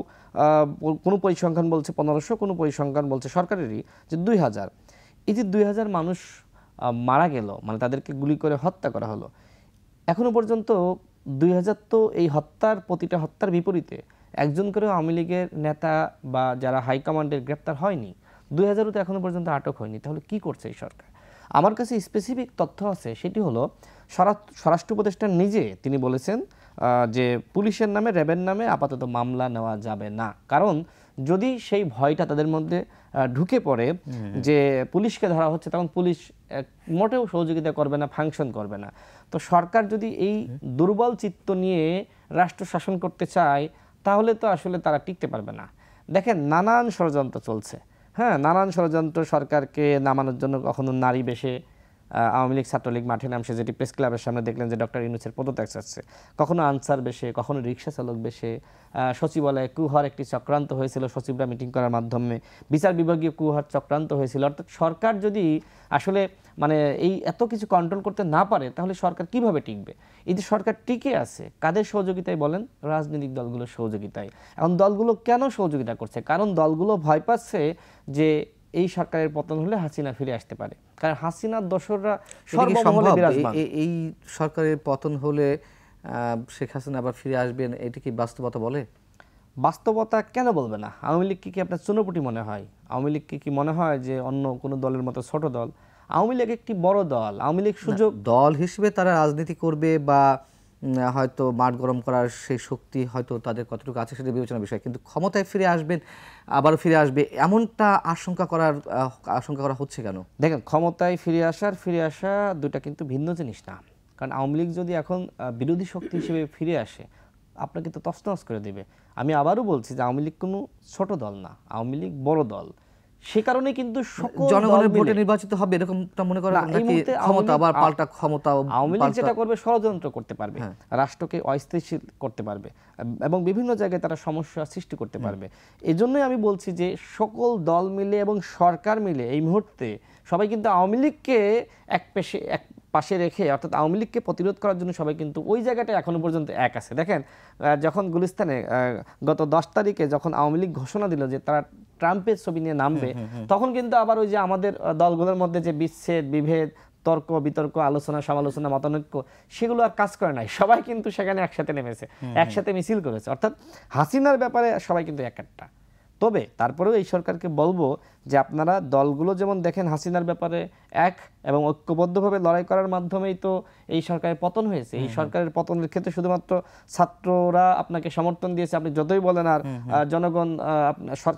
কোনো পরিসংখ্যান বলছে 1500, কোনো পরিসংখ্যান বলছে সরকারেরই যে 2000। এই যে 2000 মানুষ মারা গেল, মানে তাদেরকে গুলি করে হত্যা করা হলো। এখনো পর্যন্ত 2000 তো এই প্রতিটা হত্যার বিপরীতে একজন করে আওয়ামী লীগের নেতা বা যারা হাইকমান্ডের গ্রেপ্তার হয়নি। 2000ও তো এখনো পর্যন্ত আটক হয়নি। তাহলে কি করছে এই সরকার? আমার কাছে স্পেসিফিক তথ্য আছে, সেটি হলো স্বরাষ্ট্র উপদেষ্টা নিজে তিনি বলেছেন যে পুলিশের নামে, র্যাবের নামে আপাতত মামলা নেওয়া যাবে না। কারণ যদি সেই ভয়টা তাদের মধ্যে ঢুকে পড়ে যে পুলিশকে ধরা হচ্ছে, তখন পুলিশ মোটেও সহযোগিতা করবে না, ফাংশন করবে না। তো সরকার যদি এই দুর্বল চিত্ত নিয়ে রাষ্ট্র শাসন করতে চায়, তাহলে তো আসলে তারা টিকতে পারবে না। দেখেন নানান ষড়যন্ত্র চলছে। হ্যাঁ, নানান ষড়যন্ত্র সরকারকে নামানোর জন্য। কখনো নারী বেশে আওয়ামী লীগ ছাত্রলীগ মাঠে নামছে, যেটি প্রেস ক্লাবের সামনে দেখলেন যে ডক্টর ইউনূসের পদত্যাগ চাচ্ছে। কখনো আনসার বেশে, কখনো রিক্সা চালক বেশে। সচিবালয়ে কুহার একটি চক্রান্ত হয়েছিল, সচিবরা মিটিং করার মাধ্যমে। বিচার বিভাগীয় কুহার চক্রান্ত হয়েছিল। অর্থাৎ সরকার যদি আসলে মানে এই এত কিছু কন্ট্রোল করতে না পারে, তাহলে সরকার কিভাবে টিকবে? এই যে সরকার টিকে আছে কাদের সহযোগিতায় বলেন? রাজনৈতিক দলগুলোর সহযোগিতায়। এখন দলগুলো কেন সহযোগিতা করছে? কারণ দলগুলো ভয় পাচ্ছে যে এই সরকারের পতন হলে হাসিনা ফিরে আসতে পারে। কারণ হাসিনার দোসররা সর্বমহলে বিরাজমান। এই সরকারের পতন হলে শেখ হাসিনা আবার ফিরে আসবেন, এটি কি বাস্তবতা বলে? বাস্তবতা কেন বলবে না? আওয়ামী লীগকে কি আপনার চুনোপুটি মনে হয়? আওয়ামী লীগকে কি মনে হয় যে অন্য কোনো দলের মতো ছোট দল? আওয়ামী লীগ একটি বড় দল। আওয়ামী লীগ সুযোগ দল হিসেবে তারা রাজনীতি করবে বা হয়তো মাঠ গরম করার সেই শক্তি হয়তো তাদের কতটুকু আছে সেটা বিবেচনার বিষয়, কিন্তু ক্ষমতায় ফিরে আসবেন, আবার ফিরে আসবে এমনটা আশঙ্কা করা হচ্ছে কেন? দেখেন, ক্ষমতায় ফিরে আসা দুটা কিন্তু ভিন্ন জিনিস না। কারণ আওয়ামী লীগ যদি এখন বিরোধী শক্তি হিসেবে ফিরে আসে, আপনাকে তো তছনছ করে দেবে। আমি আবারও বলছি যে আওয়ামী লীগ কোনো ছোট দল না, আওয়ামী লীগ বড় দল। সে কারণে কিন্তু জনগণের ভোটে নির্বাচিত হবে এরকমটা মনে করেন নাকি ক্ষমতা আবার পাল্টা ক্ষমতা? আওয়ামী লীগ যেটা করবে ষড়যন্ত্র করতে পারবে, রাষ্ট্রকে অস্থিতিশীল করতে পারবে এবং বিভিন্ন জায়গায় তারা সমস্যা সৃষ্টি করতে পারবে। এজন্যই আমি বলছি যে সকল দল মিলে এবং সরকার মিলে এই মুহূর্তে সবাই কিন্তু আওয়ামী লীগকে এক পাশে রেখে, অর্থাৎ আওয়ামী লীগকে প্রতিরোধ করার জন্য সবাই কিন্তু ওই জায়গাটায় এখনো পর্যন্ত এক আছে। দেখেন, যখন গুলিস্তানে গত 10 তারিখে যখন আওয়ামী লীগ ঘোষণা দিল যে তারা ট্রাম্পের ছবি নিয়ে নামবে, তখন কিন্তু আবার ওই যে আমাদের দলগুলোর মধ্যে যে বিচ্ছেদ, বিভেদ, তর্ক বিতর্ক, আলোচনা সমালোচনা, মতানৈক্য, সেগুলো আর কাজ করে নাই। সবাই কিন্তু সেখানে একসাথে নেমেছে, একসাথে মিছিল করেছে। অর্থাৎ হাসিনার ব্যাপারে সবাই কিন্তু একটা। তবে তারপরেও এই সরকারকে বলবো যে আপনারা দলগুলো যেমন দেখেন হাসিনার ব্যাপারে এক এবং ঐক্যবদ্ধভাবে লড়াই করার মাধ্যমেই তো এই সরকারের পতন হয়েছে। এই সরকারের পতনের ক্ষেত্রে শুধুমাত্র ছাত্ররা আপনাকে সমর্থন দিয়েছে, আপনি যতই বলেন, আর জনগণ,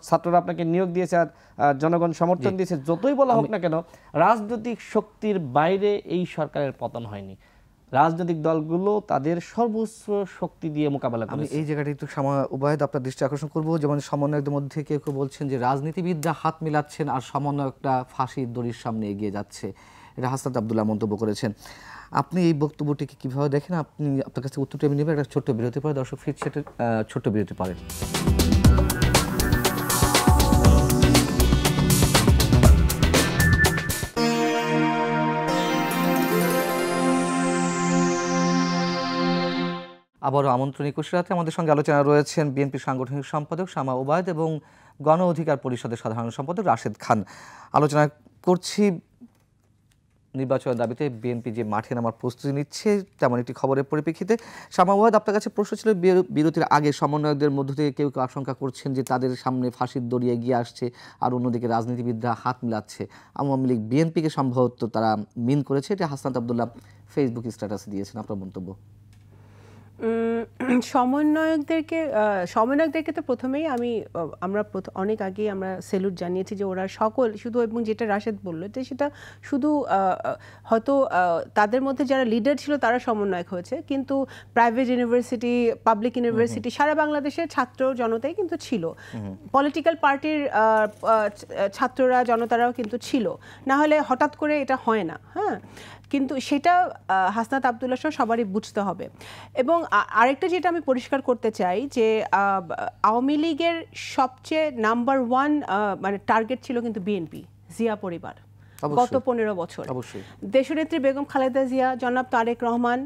ছাত্ররা আপনাকে নিয়োগ দিয়েছে আর জনগণ সমর্থন দিয়েছে, যতই বলা হোক না কেন, রাজনৈতিক শক্তির বাইরে এই সরকারের পতন হয়নি। রাজনৈতিক দলগুলো তাদের সর্বোচ্চ শক্তি দিয়ে মোকাবেলা করে। আমি এই জায়গাটা একটু উবায়েদ আপনার দৃষ্টি আকর্ষণ করবো। যেমন সমন্বয়কদের মধ্যে কেউ কেউ বলছেন যে রাজনীতিবিদরা হাত মিলাচ্ছেন আর সমন্বয়কটা ফাঁসির দড়ির সামনে এগিয়ে যাচ্ছে, এটা হাসনাত আব্দুল্লাহ মন্তব্য করেছেন। আপনি এই বক্তব্যটিকে কিভাবে দেখেন? আপনার কাছে উত্তরটি আমি নেবেন, একটা ছোট্ট বিরতি পরে দর্শক ফিরছে, ছোট্ট বিরতি পরে। আবারও আমন্ত্রণ 21 রাতে আমাদের সঙ্গে আলোচনা রয়েছেন বিএনপি সাংগঠনিক সম্পাদক শামা ওবায়দ এবং গণ অধিকার পরিষদের সাধারণ সম্পাদক রাশেদ খান। আলোচনা করছি নির্বাচনের দাবিতে বিএনপি যে মাঠে নামার প্রস্তুতি নিচ্ছে তেমন একটি খবরের পরিপ্রেক্ষিতে। শামা ওবায়দ, আপনার কাছে প্রশ্ন ছিল, বিরতির আগে সমন্বয়কদের মধ্য থেকে কেউ কেউ আশঙ্কা করছেন যে তাদের সামনে ফাঁসির দড়ি এগিয়ে আসছে আর অন্যদিকে রাজনীতিবিদরা হাত মিলাচ্ছে। আওয়ামী লীগ বিএনপিকে সম্ভবত তারা মিন করেছে, এটা হাসনাত আব্দুল্লাহ ফেসবুক স্ট্যাটাসে দিয়েছেন, আপনার মন্তব্য? সমন্বয়কদেরকে তো প্রথমেই আমরা অনেক আগেই আমরা স্যালুট জানিয়েছি যে ওরা সকল শুধু, এবং যেটা রাশেদ বললো যে সেটা শুধু হয়তো তাদের মধ্যে যারা লিডার ছিল তারা সমন্বয়ক হয়েছে, কিন্তু প্রাইভেট ইউনিভার্সিটি, পাবলিক ইউনিভার্সিটি, সারা বাংলাদেশের ছাত্র জনতাই কিন্তু ছিল, পলিটিক্যাল পার্টির ছাত্ররা জনতারাও কিন্তু ছিল, না হলে হঠাৎ করে এটা হয় না। হ্যাঁ, কিন্তু সেটা হাসনাত আব্দুল্লাহ সহ সবারই বুঝতে হবে। এবং আরেকটা যেটা আমি পরিষ্কার করতে চাই যে আওয়ামী লীগের সবচেয়ে নাম্বার 1 মানে টার্গেট ছিল কিন্তু বিএনপি, জিয়া পরিবার। গত 15 বছর দেশনেত্রী বেগম খালেদা জিয়া, জনাব তারেক রহমান,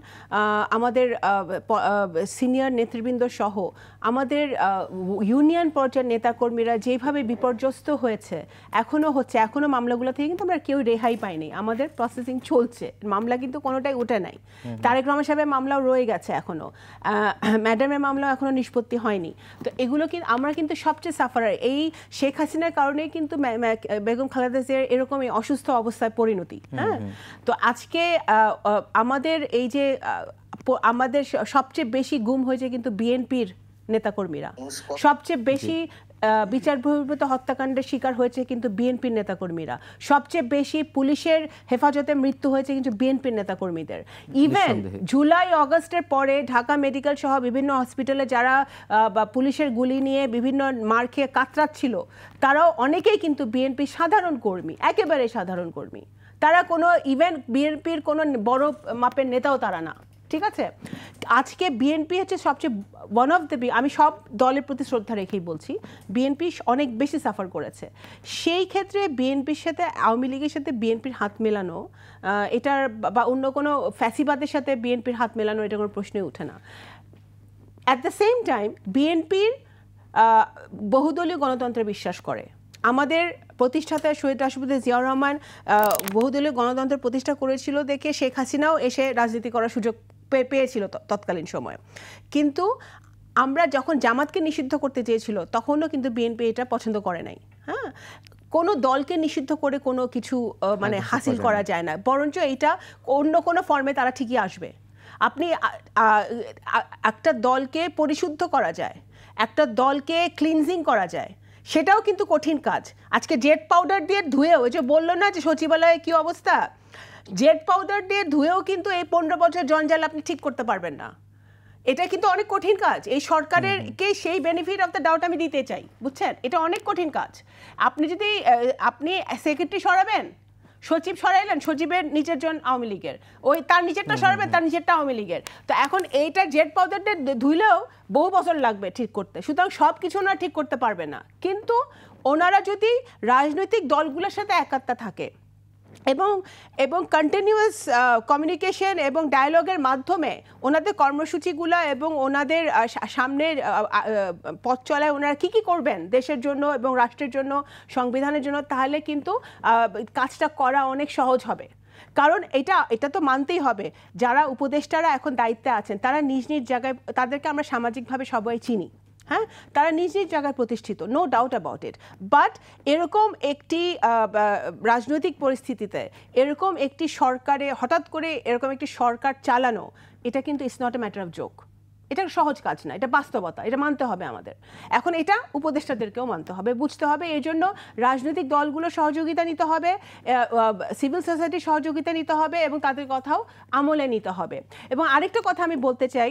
আমাদের সিনিয়র নেতৃবৃন্দ সহ আমাদের ইউনিয়ন পর্যায়ের নেতাকর্মীরা যেভাবে বিপর্যস্ত হয়েছে, এখনও হচ্ছে, এখনও মামলাগুলো থেকে কিন্তু আমরা কেউ রেহাই পাইনি, আমাদের প্রসেসিং চলছে, মামলা কিন্তু কোনোটাই উঠে নাই। তারেক রহমান সাহেবের মামলাও রয়ে গেছে এখনও, ম্যাডামের মামলাও এখনও নিষ্পত্তি হয়নি। তো এগুলো কিন্তু আমরা কিন্তু সবচেয়ে সাফারার, এই শেখ হাসিনার কারণেই কিন্তু বেগম খালেদা জিয়ার এরকমই অসুস্থ অবস্থায় পরিণতি। হ্যাঁ, তো আজকে আমাদের এই যে আমাদের সবচেয়ে বেশি গুম হয়েছে কিন্তু বিএনপির নেতাকর্মীরা, সবচেয়ে বেশি বিচার বহির্ভূত হত্যাকাণ্ডের শিকার হয়েছে কিন্তু বিএনপির নেতাকর্মীরা, সবচেয়ে বেশি পুলিশের হেফাজতে মৃত্যু হয়েছে কিন্তু বিএনপির নেতাকর্মীদের। ইভেন জুলাই অগস্টের পরে ঢাকা মেডিকেল সহ বিভিন্ন হসপিটালে যারা পুলিশের গুলি নিয়ে বিভিন্ন মার খেয়ে কাতরাচ্ছিল, তারাও অনেকেই কিন্তু বিএনপির সাধারণ কর্মী, একেবারে সাধারণ কর্মী, তারা কোনো ইভেন বিএনপির কোনো বড় মাপের নেতাও তারা না। ঠিক আছে, আজকে বিএনপি হচ্ছে সবচেয়ে ওয়ান অফ দ্য, আমি সব দলের প্রতি শ্রদ্ধা রেখেই বলছি, বিএনপি অনেক বেশি সাফার করেছে। সেই ক্ষেত্রে বিএনপির সাথে আওয়ামী লীগের সাথে বিএনপির হাত মেলানো, এটার বা অন্য কোনো ফ্যাসিবাদের সাথে বিএনপির হাত মেলানো, এটা কোনো প্রশ্নই ওঠে না। অ্যাট দ্য সেম টাইম বিএনপির বহুদলীয় গণতন্ত্রে বিশ্বাস করে। আমাদের প্রতিষ্ঠাতা শহীদ রাষ্ট্রপতি জিয়াউর রহমান বহুদলীয় গণতন্ত্র প্রতিষ্ঠা করেছিল দেখে শেখ হাসিনাও এসে রাজনীতি করার সুযোগ পেয়েছিল তৎকালীন সময়ে। কিন্তু আমরা যখন জামাতকে নিষিদ্ধ করতে চেয়েছিল তখনও কিন্তু বিএনপি এটা পছন্দ করে নাই। হ্যাঁ, কোনো দলকে নিষিদ্ধ করে কোনো কিছু মানে হাসিল করা যায় না, বরঞ্চ এটা অন্য কোনো ফর্মে তারা ঠিকই আসবে। আপনি একটা দলকে পরিশুদ্ধ করা যায়, একটা দলকে ক্লিনজিং করা যায়, সেটাও কিন্তু কঠিন কাজ। আজকে জেট পাউডার দিয়ে ধুয়েও, যে বললো না যে সচিবালয়ে কি অবস্থা, জেট পাউডার দিয়ে ধুয়েও কিন্তু এই 15 বছর জঞ্জাল আপনি ঠিক করতে পারবেন না। এটা কিন্তু অনেক কঠিন কাজ। এই সরকারেরকে সেই বেনিফিট অফ দ্য ডাউট আমি দিতে চাই, বুঝছেন? এটা অনেক কঠিন কাজ। আপনি যদি আপনি সেক্রেটারি সরাবেন, সচিব সরাইলেন, সচিবের নিচের জন আওয়ামী লীগের, ওই তার নিচেরটা সরাবেন, তার নিচেরটা আওয়ামী লীগের। তো এখন এইটা জেট পাউডার দিয়ে ধুইলেও বহু বছর লাগবে ঠিক করতে, সুতরাং সব কিছু ওনারা ঠিক করতে পারবে না। কিন্তু ওনারা যদি রাজনৈতিক দলগুলোর সাথে একাত্মতা থাকে এবং কন্টিনিউয়াস কমিউনিকেশন এবং ডায়ালগের মাধ্যমে ওনাদের কর্মসূচিগুলো এবং ওনাদের সামনের পথ চলায় ওনারা কী করবেন দেশের জন্য এবং রাষ্ট্রের জন্য, সংবিধানের জন্য, তাহলে কিন্তু কাজটা করা অনেক সহজ হবে। কারণ এটা তো মানতেই হবে, যারা উপদেষ্টারা এখন দায়িত্বে আছেন তারা নিজ নিজ জায়গায়, তাদেরকে আমরা সামাজিকভাবে সবাই চিনি, হ্যাঁ, তারা নিজ নিজ জায়গায় প্রতিষ্ঠিত, no doubt about it. But এরকম একটি রাজনৈতিক পরিস্থিতিতে এরকম একটি সরকারে হঠাৎ করে এরকম একটি সরকার চালানো, এটা কিন্তু it's not a matter of joke. এটা সহজ কাজ না, এটা বাস্তবতা, এটা মানতে হবে আমাদের। এখন এটা উপদেষ্টাদেরকেও মানতে হবে, বুঝতে হবে। এই জন্য রাজনৈতিক দলগুলো সহযোগিতা নিতে হবে, সিভিল সোসাইটির সহযোগিতা নিতে হবে এবং তাদের কথাও আমলে নিতে হবে। এবং আরেকটা কথা আমি বলতে চাই,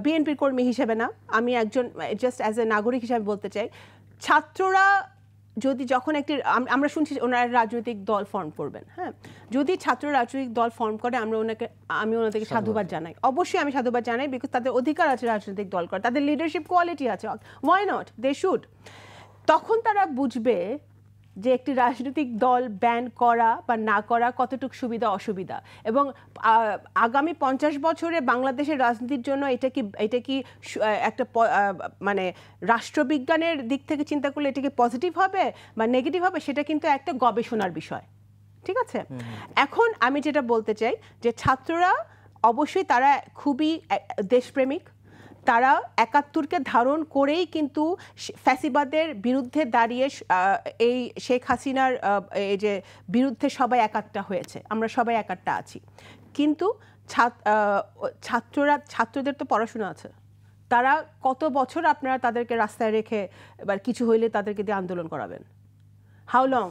বিএনপির কর্মী হিসেবে না, আমি একজন জাস্ট অ্যাজ এ নাগরিক হিসেবে বলতে চাই, ছাত্ররা যদি যখন একটি, আমরা শুনছি ওনারা রাজনৈতিক দল ফর্ম করবেন, হ্যাঁ, যদি ছাত্র রাজনৈতিক দল ফর্ম করে আমি ওনাদেরকে সাধুবাদ জানাই, অবশ্যই আমি সাধুবাদ জানাই, বিকজ তাদের অধিকার আছে রাজনৈতিক দল করার, তাদের লিডারশিপ কোয়ালিটি আছে, ওয়াই নট, দে শুড। তখন তারা বুঝবে যে একটি রাজনৈতিক দল ব্যান করা বা না করা কতটুকু সুবিধা অসুবিধা, এবং আগামী 50 বছরে বাংলাদেশের রাজনীতির জন্য এটা কি একটা মানে রাষ্ট্রবিজ্ঞানের দিক থেকে চিন্তা করলে এটা কি পজিটিভ হবে বা নেগেটিভ হবে, সেটা কিন্তু একটা গবেষণার বিষয়, ঠিক আছে? এখন আমি যেটা বলতে চাই যে ছাত্ররা অবশ্যই তারা খুবই দেশপ্রেমিক, তারা 71কে ধারণ করেই কিন্তু ফ্যাসিবাদের বিরুদ্ধে দাঁড়িয়ে এই শেখ হাসিনার এই যে বিরুদ্ধে সবাই একাত্তা হয়েছে, আমরা সবাই একাত্তা আছি। কিন্তু ছাত্রদের তো পড়াশোনা আছে, তারা কত বছর আপনারা তাদেরকে রাস্তায় রেখে এবার কিছু হইলে তাদেরকে দিয়ে আন্দোলন করাবেন? How long?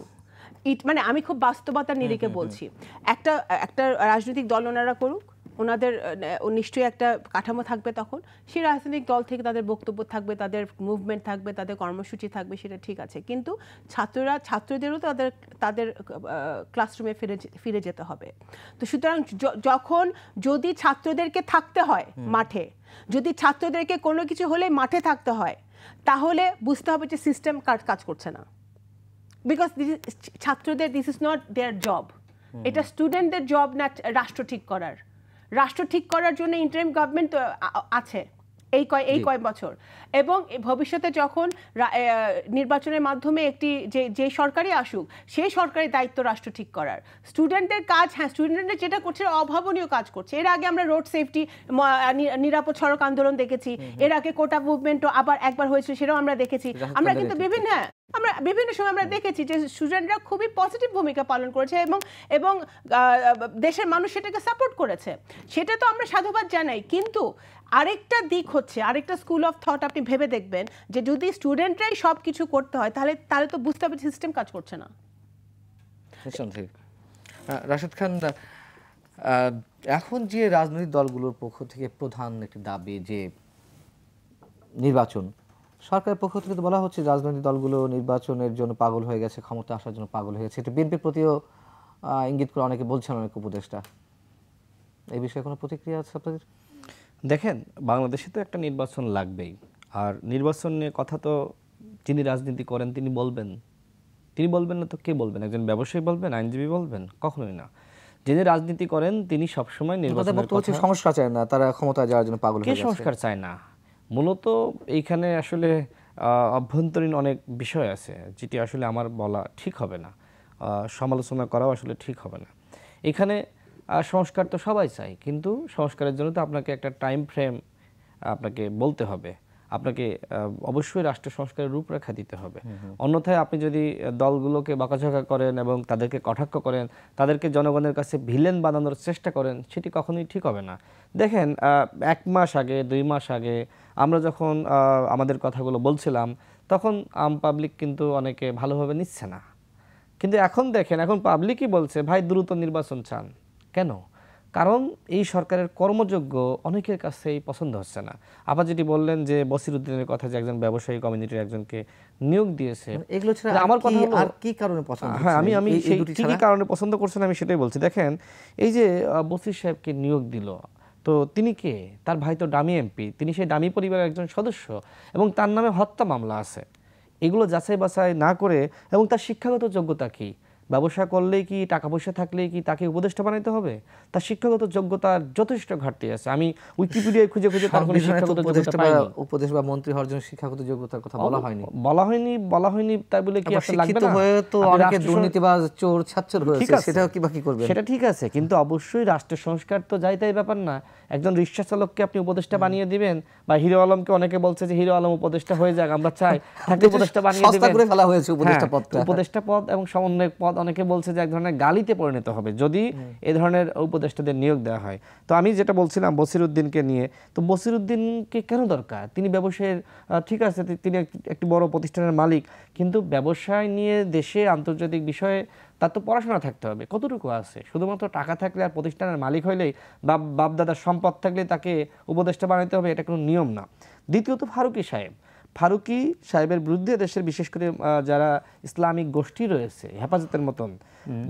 মানে আমি খুব বাস্তবতার নিরিখে বলছি, একটা রাজনৈতিক দল ওনারা করুক, ওনাদের নিশ্চয়ই একটা কাঠামো থাকবে, তখন সেই রাজনৈতিক দল থেকে তাদের বক্তব্য থাকবে, তাদের মুভমেন্ট থাকবে, তাদের কর্মসূচি থাকবে, সেটা ঠিক আছে। কিন্তু ছাত্রদেরও তাদের ক্লাসরুমে ফিরে যেতে হবে। তো সুতরাং যদি ছাত্রদেরকে থাকতে হয় মাঠে, যদি ছাত্রদেরকে কোনো কিছু হলে মাঠে থাকতে হয়, তাহলে বুঝতে হবে যে সিস্টেম কাজ করছে না। বিকজ ছাত্রদের this is not there job, এটা স্টুডেন্টদের জব না রাষ্ট্র ঠিক করার। রাষ্ট্র ঠিক করার জন্য ইন্টারিম গভর্নমেন্ট আছে এই কয় বছর, এবং ভবিষ্যতে যখন নির্বাচনের মাধ্যমে একটি যে সরকারই আসুক, সেই সরকারের দায়িত্ব রাষ্ট্র ঠিক করার। স্টুডেন্টদের কাজ, হ্যাঁ, স্টুডেন্টরা যেটা করছে অভাবনীয় কাজ করছে। এর আগে আমরা রোড সেফটি, নিরাপদ সড়ক আন্দোলন দেখেছি, এর আগে কোটা মুভমেন্টও আবার একবার হয়েছিল, সেটাও আমরা দেখেছি। আমরা কিন্তু বিভিন্ন সময় আমরা দেখেছি যে স্টুডেন্টরা খুবই পজিটিভ ভূমিকা পালন করেছে এবং দেশের মানুষ সেটাকে সাপোর্ট করেছে, সেটা তো আমরা সাধুবাদ জানাই। কিন্তু আরেকটা দিক হচ্ছে, আরেকটা স্কুল অফ থট আপনি ভেবে দেখবেন যে যদি স্টুডেন্টরাই সব কিছু করতে হয়, তাহলে তো বুঝতে হবে সিস্টেম কাজ করছে না। রাশেদ খান, এখন যে রাজনৈতিক দলগুলোর পক্ষ থেকে প্রধান একটি দাবি যে নির্বাচন, সরকারের পক্ষ থেকে তো বলা হচ্ছে রাজনৈতিক দলগুলো নির্বাচনের জন্য পাগল হয়ে গেছে, ক্ষমতা আসার জন্য পাগল হয়ে গেছে। এটা বিএনপির প্রতিও ইঙ্গিত করে অনেকে বলছেন, অনেক উপদেষ্টা। এই বিষয়ে কোনো প্রতিক্রিয়া আছে আপনাদের? দেখেন, বাংলাদেশে তো একটা নির্বাচন লাগবেই, আর নির্বাচন নিয়ে কথা তো যিনি রাজনীতি করেন তিনি বলবেন না তো কে বলবেন? একজন ব্যবসায়ী বলবেন, আইনজীবী বলবেন? কখনোই না। যিনি রাজনীতি করেন তিনি সবসময় নির্বাচনের কথা, সংস্কার চায় না, তারা ক্ষমতা যাওয়ার জন্য পাগল হয়ে গেছে। কে সংস্কার চায় না? মূলত এইখানে আসলে অভ্যন্তরীণ অনেক বিষয় আছে যেটি আসলে আমার বলা ঠিক হবে না, সমালোচনা করাও আসলে ঠিক হবে না। এখানে সংস্কার তো সবাই চায়, কিন্তু সংস্কারের জন্য তো আপনাকে একটা টাইম ফ্রেম আপনাকে বলতে হবে। আপনাকে অবশ্যই রাষ্ট্র সংস্কারের রূপরেখা দিতে হবে। অন্যথায় আপনি যদি দলগুলোকে বকাঝকা করেন এবং তাদেরকে কটাক্ষ করেন, তাদেরকে জনগণের কাছে ভিলেন বানানোর চেষ্টা করেন, সেটি কখনোই ঠিক হবে না। দেখেন 1 মাস আগে 2 মাস আগে আমরা যখন আমাদের কথাগুলো বলছিলাম, তখন আম পাবলিক কিন্তু অনেকে ভালোভাবে নিচ্ছে না। কিন্তু এখন দেখেন, এখন পাবলিকই বলছে ভাই দ্রুত নির্বাচন চান। কেন? কারণ এই সরকারের কর্মযোগ্য অনেকের কাছেই পছন্দ হচ্ছে না। আবার যেটি বললেন যে বসিরউদ্দিনের কথা, যে একজন ব্যবসায়ী কমিউনিটির একজনকে নিয়োগ দিয়েছে, এগুলো ছাড়া আমার কথা হলো আর কি কারণে পছন্দ হ্যাঁ, হচ্ছে না? আমি এই সেই দুটি কি কি ছাড়া? কারণে পছন্দ করছেন আমি সেটাই বলছি। দেখেন, এই যে বসির সাহেবকে নিয়োগ দিল, তো তিনি কে? তার ভাই তো ডামি এমপি, তিনি সেই ডামি পরিবারের একজন সদস্য এবং তার নামে হত্যা মামলা আছে। এগুলো যাচাই বাছাই না করে, এবং তার শিক্ষাগত যোগ্যতা কি, ব্যবসা করলেই কি, টাকা পয়সা থাকলেই কি তাকে উপদেষ্টা বানাইতে হবে? তার শিক্ষাগত যোগ্যতার যথেষ্ট ঘাটতি আছে। আমি উইকিপিডিয়ায় খুঁজে খুঁজে তার কোনো সংবিধানে তো শিক্ষাগত উপদেষ্টা যোগ্যতা পাইনি। উপদেশ বা মন্ত্রী হওয়ার জন্য শিক্ষাগত যোগ্যতার কথা বলা হয়নি। বলা হয়নি তাই বলে কি আবার আপনার লাগবে শিক্ষিত না? হয়ে তো আপনি অনেকে রাষ্ট্র দুর্নীতিবাজ, চোর, ছাচ্চর ঠিক হয়েছে, আছে, সেটাও কি বাকি করবেন? সেটা ঠিক আছে, কিন্তু অবশ্যই রাষ্ট্র সংস্কার তো যাই তাই ব্যাপার না। একজন রিক্সা চালককে আপনি উপদেষ্টা বানিয়ে দিবেন, বা হিরো আলমকে অনেকে বলছে যে হিরো আলম উপদেষ্টা হয়ে যাক, আমরা চাই তাকে উপদেষ্টা বানিয়ে সস্তা দিবেন। করে ফেলা হয়েছে উপদেষ্টা হ্যাঁ, পদটা। উপদেষ্টা পদ এবং সমন্বয়ক পদ অনেকে বলছে যে এক ধরনের গালিতে পরিণত হবে যদি এ ধরনের উপদেষ্টাদের নিয়োগ দেওয়া হয়। তো আমি যেটা বলছিলাম বসিরউদ্দিনকে নিয়ে, তো বসিরউদ্দিনকে কেন দরকার? তিনি ব্যবসায়ের ঠিক আছে, তিনি একটি বড় প্রতিষ্ঠানের মালিক, কিন্তু ব্যবসায় নিয়ে দেশে আন্তর্জাতিক বিষয়ে তার তো পড়াশোনা থাকতে হবে। কতটুকু আছে? শুধুমাত্র টাকা থাকলে আর প্রতিষ্ঠানের মালিক হইলেই, বাপ দাদার সম্পদ থাকলে তাকে উপদেষ্টা বানাইতে হবে, এটা কোনো নিয়ম না। দ্বিতীয়ত ফারুকী সাহেবের বিরুদ্ধে দেশের বিশেষ করে যারা ইসলামিক গোষ্ঠী রয়েছে, হেফাজতের মতন,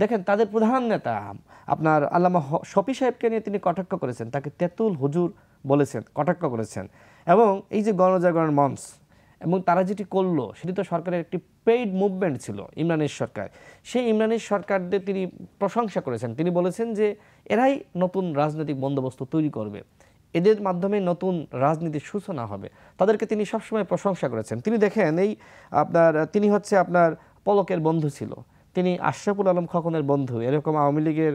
দেখেন তাদের প্রধান নেতা আপনার আল্লামা শফি সাহেবকে নিয়ে তিনি কটাক্ষ করেছেন, তাকে তেঁতুল হুজুর বলেছেন, কটাক্ষ করেছেন। এবং এই যে গণজাগরণ মঞ্চ এবং তারা যেটি করলো, সেটি তো সরকারের একটি পেইড মুভমেন্ট ছিল, ইমরানের সরকার। সেই ইমরানের সরকারদের তিনি প্রশংসা করেছেন। তিনি বলেছেন যে এরাই নতুন রাজনৈতিক বন্দোবস্ত তৈরি করবে, এদের মাধ্যমে নতুন রাজনীতির সূচনা হবে। তাদেরকে তিনি সবসময় প্রশংসা করেছেন। তিনি দেখেন এই তিনি হচ্ছে আপনার পলকের বন্ধু ছিল, তিনি আশরাফুল আলম খোকনের বন্ধু, এরকম আওয়ামী লীগের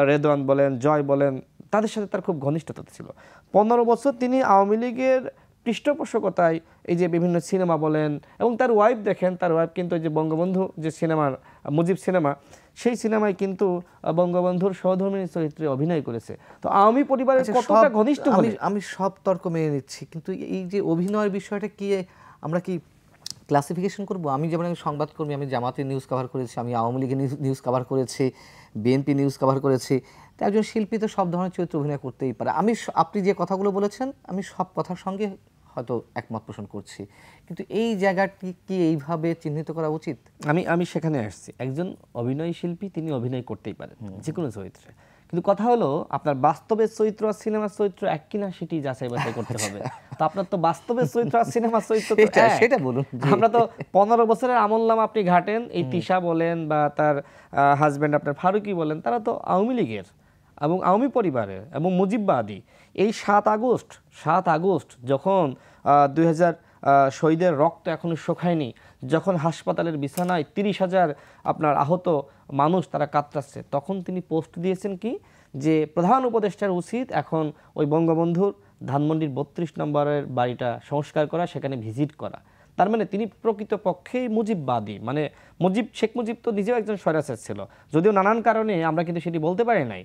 রেদওয়ান বলেন, জয় বলেন, তাদের সাথে তার খুব ঘনিষ্ঠতা ছিল। 15 বছর তিনি আওয়ামী লীগের পৃষ্ঠপোষকতায় এই যে বিভিন্ন সিনেমা বলেন, এবং তার ওয়াইফ দেখেন, তার ওয়াইফ কিন্তু যে বঙ্গবন্ধু যে সিনেমার মুজিব সিনেমা, সেই সিনেমায় কিন্তু বঙ্গবন্ধুর সহধর্মিণী চরিত্রে অভিনয় করেছে। তো আওয়ামী পরিবারের কতটা ঘনিষ্ঠ হলে আমি সব তর্ক মেনে নিচ্ছি, কিন্তু এই যে অভিনয়ের বিষয়টা কি আমরা কি ক্লাসিফিকেশন করব? আমি যেমন আমি সংবাদকর্মী, আমি জামাতের নিউজ কভার করেছি, আমি আওয়ামী লীগের নিউজ কভার করেছি, বিএনপি নিউজ কভার করেছি। তো একজন শিল্পী তো সব ধরনের চরিত্র অভিনয় করতেই পারে। আপনি যে কথাগুলো বলেছেন আমি সব কথার সঙ্গে হয়তো একমত পোষণ করছি, কিন্তু এই জায়গাটি কি এইভাবে চিহ্নিত করা উচিত? আমি সেখানে আসছি। একজন অভিনয় শিল্পী তিনি অভিনয় করতেই পারেন যে কোনো চরিত্রে, কিন্তু কথা হলো আপনার বাস্তবের চরিত্র আর সিনেমার চরিত্র এক কিনা সেটি যাচাই বাছাই করতে হবে। তো আপনার তো বাস্তবের চরিত্র আর সিনেমার চরিত্র তো সেটা বলুন। আমরা তো 15 বছরের আমলনামা আপনি ঘাটেন, এই তিশা বলেন বা তার হাজবেন্ড আপনার ফারুকী বলেন, তারা তো আওয়ামী লীগের এবং আওয়ামী পরিবারের এবং মুজিববাদী। এই 7 আগস্ট যখন 2000 শহীদের রক্ত এখনো শুকায়নি, যখন হাসপাতালের বিছানায় 30,000 আপনার আহত মানুষ তারা কাতরাচ্ছে, তখন তিনি পোস্ট দিয়েছেন কি, যে প্রধান উপদেষ্টার উচিত এখন ওই বঙ্গবন্ধুর ধানমন্ডির 32 নম্বরের বাড়িটা সংস্কার করা, সেখানে ভিজিট করা। তার মানে তিনি প্রকৃতপক্ষেই মুজিববাদী। মানে শেখ মুজিব তো নিজেও একজন স্বৈরাচার ছিল, যদিও নানান কারণে আমরা কিন্তু সেটি বলতে পারি নাই।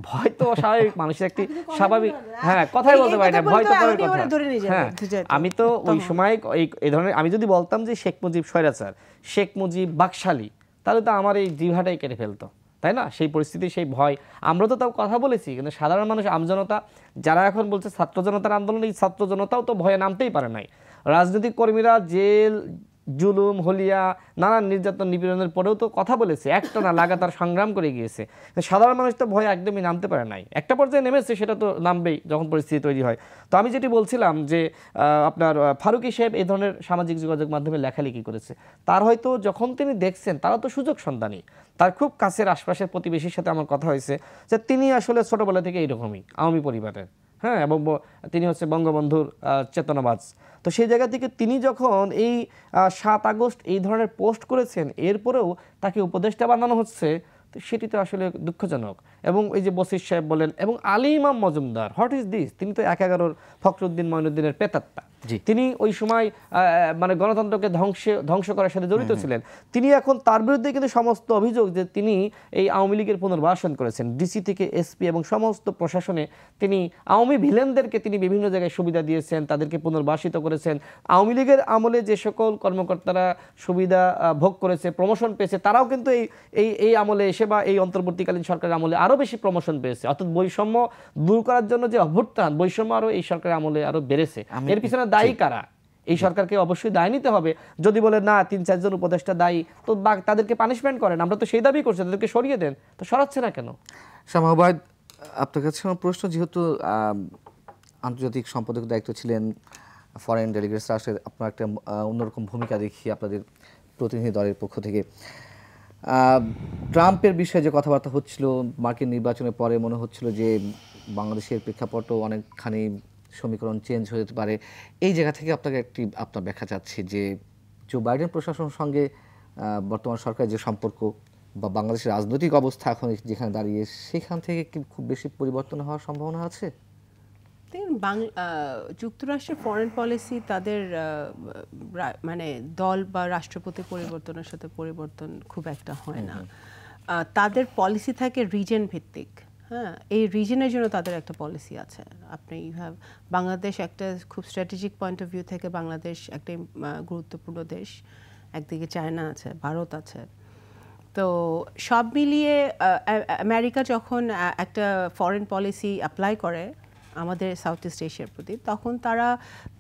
ভয় তো স্বাভাবিক, মানুষের একটি স্বাভাবিক, হ্যাঁ, কথাই বলতে পারি না, ভয় তো পরের কথা। হ্যাঁ, আমি তো ওই সময় এই ধরনের, আমি যদি বলতাম যে শেখ মুজিব স্বৈরাচার, শেখ মুজিব বাকশালী, তাহলে তো আমার এই জিহ্বাটাই কেটে ফেলতো, তাই না? সেই পরিস্থিতি, সেই ভয়, আমরা তো তাও কথা বলেছি, কিন্তু সাধারণ মানুষ, আমজনতা যারা এখন বলছে ছাত্র জনতার আন্দোলন, এই ছাত্র জনতাও তো ভয়ে নামতেই পারে নাই। রাজনৈতিক কর্মীরা জেল, জুলুম, হলিয়া, নানান নির্যাতন নিপীড়নের পরেও তো কথা বলেছে, একটা না লাগাতার সংগ্রাম করে গিয়েছে। সাধারণ মানুষ তো ভয় একদমই নামতে পারে নাই, একটা পর্যায়ে নেমেছে, সেটা তো নামবেই যখন পরিস্থিতি তৈরি হয়। তো আমি যেটি বলছিলাম যে আপনার ফারুকী সাহেব এই ধরনের সামাজিক যোগাযোগ মাধ্যমে লেখালেখি করেছে, তার হয়তো যখন তিনি দেখছেন, তারা তো সুযোগ সন্ধানী, তার খুব কাছের আশপাশের প্রতিবেশীর সাথে আমার কথা হয়েছে যে তিনি আসলে ছোটবেলা থেকে এইরকমই আওয়ামী পরিবারের, হ্যাঁ, এবং তিনি হচ্ছে বঙ্গবন্ধুর চেতনাবাজ। তো সেই জায়গা থেকে তিনি যখন এই 7 আগস্ট এই ধরনের পোস্ট করেছেন, এরপরেও তাকে উপদেষ্টা বানানো হচ্ছে, তো সেটি তো আসলে দুঃখজনক। এবং এই যে বসির সাহেব বলেন এবং Ali Imam Majumdar, what is this, তিনি তো ১/১১ ফখরুদ্দিন মঈনুদ্দিনের পেতাত্তা, তিনি ওই সময় মানে গণতন্ত্রকে ধ্বংস করার সাথে জড়িত ছিলেন। তিনি এখন তার বিরুদ্ধে কিন্তু সমস্ত অভিযোগ যে তিনি এই আওয়ামী লীগের পুনর্বাসন করেছেন, ডিসি থেকে এসপি এবং সমস্ত প্রশাসনে তিনি আওয়ামী ভিলেনদেরকে তিনি বিভিন্ন জায়গায় সুবিধা দিয়েছেন, তাদেরকে পুনর্বাসিত করেছেন। আওয়ামী লীগের আমলে যে সকল কর্মকর্তারা সুবিধা ভোগ করেছে, প্রমোশন পেয়েছে, তারাও কিন্তু এই আমলে এসে বা এই অন্তর্বর্তীকালীন সরকারের আমলে আরও বেশি প্রমোশন পেয়েছে। অর্থাৎ বৈষম্য দূর করার জন্য যে অভ্যুত্থান, বৈষম্য আরও এই সরকারের আমলে আরও বেড়েছে। এর পিছনে দায়ী কারা? এই সরকারকে অবশ্যই দায় নিতে হবে। যদি বলে না ৩-৪ জন উপদেষ্টা দায়ী, তো তাদেরকে পানিশমেন্ট করেন, আমরা তো সেই দাবি করছি, তাদেরকে সরিয়ে দেন। তো সরাচ্ছে না কেন? শামা ওবায়দ, আপনার কাছে আমার প্রশ্ন, যেহেতু আন্তর্জাতিক সম্পাদক দায়িত্ব ছিলেন, ফরেন ডেলিগেটস রাষ্ট্রের, আপনার একটা অন্যরকম ভূমিকা দেখি আপনাদের প্রতিনিধি দলের পক্ষ থেকে। ট্রাম্পের বিষয়ে যে কথাবার্তা হচ্ছিল, মার্কিন নির্বাচনের পরে মনে হচ্ছিল যে বাংলাদেশের প্রেক্ষাপটও অনেকখানি সমীকরণ চেঞ্জ হয়ে যেতে পারে। এই জায়গা থেকে আপনার ব্যাখ্যা চাচ্ছি যে জো বাইডেন প্রশাসনের সঙ্গে বর্তমান সরকারের যে সম্পর্ক বা বাংলাদেশের রাজনৈতিক অবস্থা এখন যেখানে দাঁড়িয়ে, সেখান থেকে কি খুব বেশি পরিবর্তন হওয়ার সম্ভাবনা আছে? যুক্তরাষ্ট্রের ফরেন পলিসি তাদের মানে দল বা রাষ্ট্রপতি পরিবর্তনের সাথে পরিবর্তন খুব একটা হয় না। তাদের পলিসি থাকে রিজন ভিত্তিক। হ্যাঁ, এই রিজনের জন্য তাদের একটা পলিসি আছে। আপনি বাংলাদেশ একটা খুব স্ট্র্যাটেজিক পয়েন্ট অফ ভিউ থেকে বাংলাদেশ একটা গুরুত্বপূর্ণ দেশ, একদিকে চায়না আছে, ভারত আছে। তো সব মিলিয়ে আমেরিকা যখন একটা ফরেন পলিসি অ্যাপ্লাই করে আমাদের সাউথ ইস্ট এশিয়ার প্রতি, তখন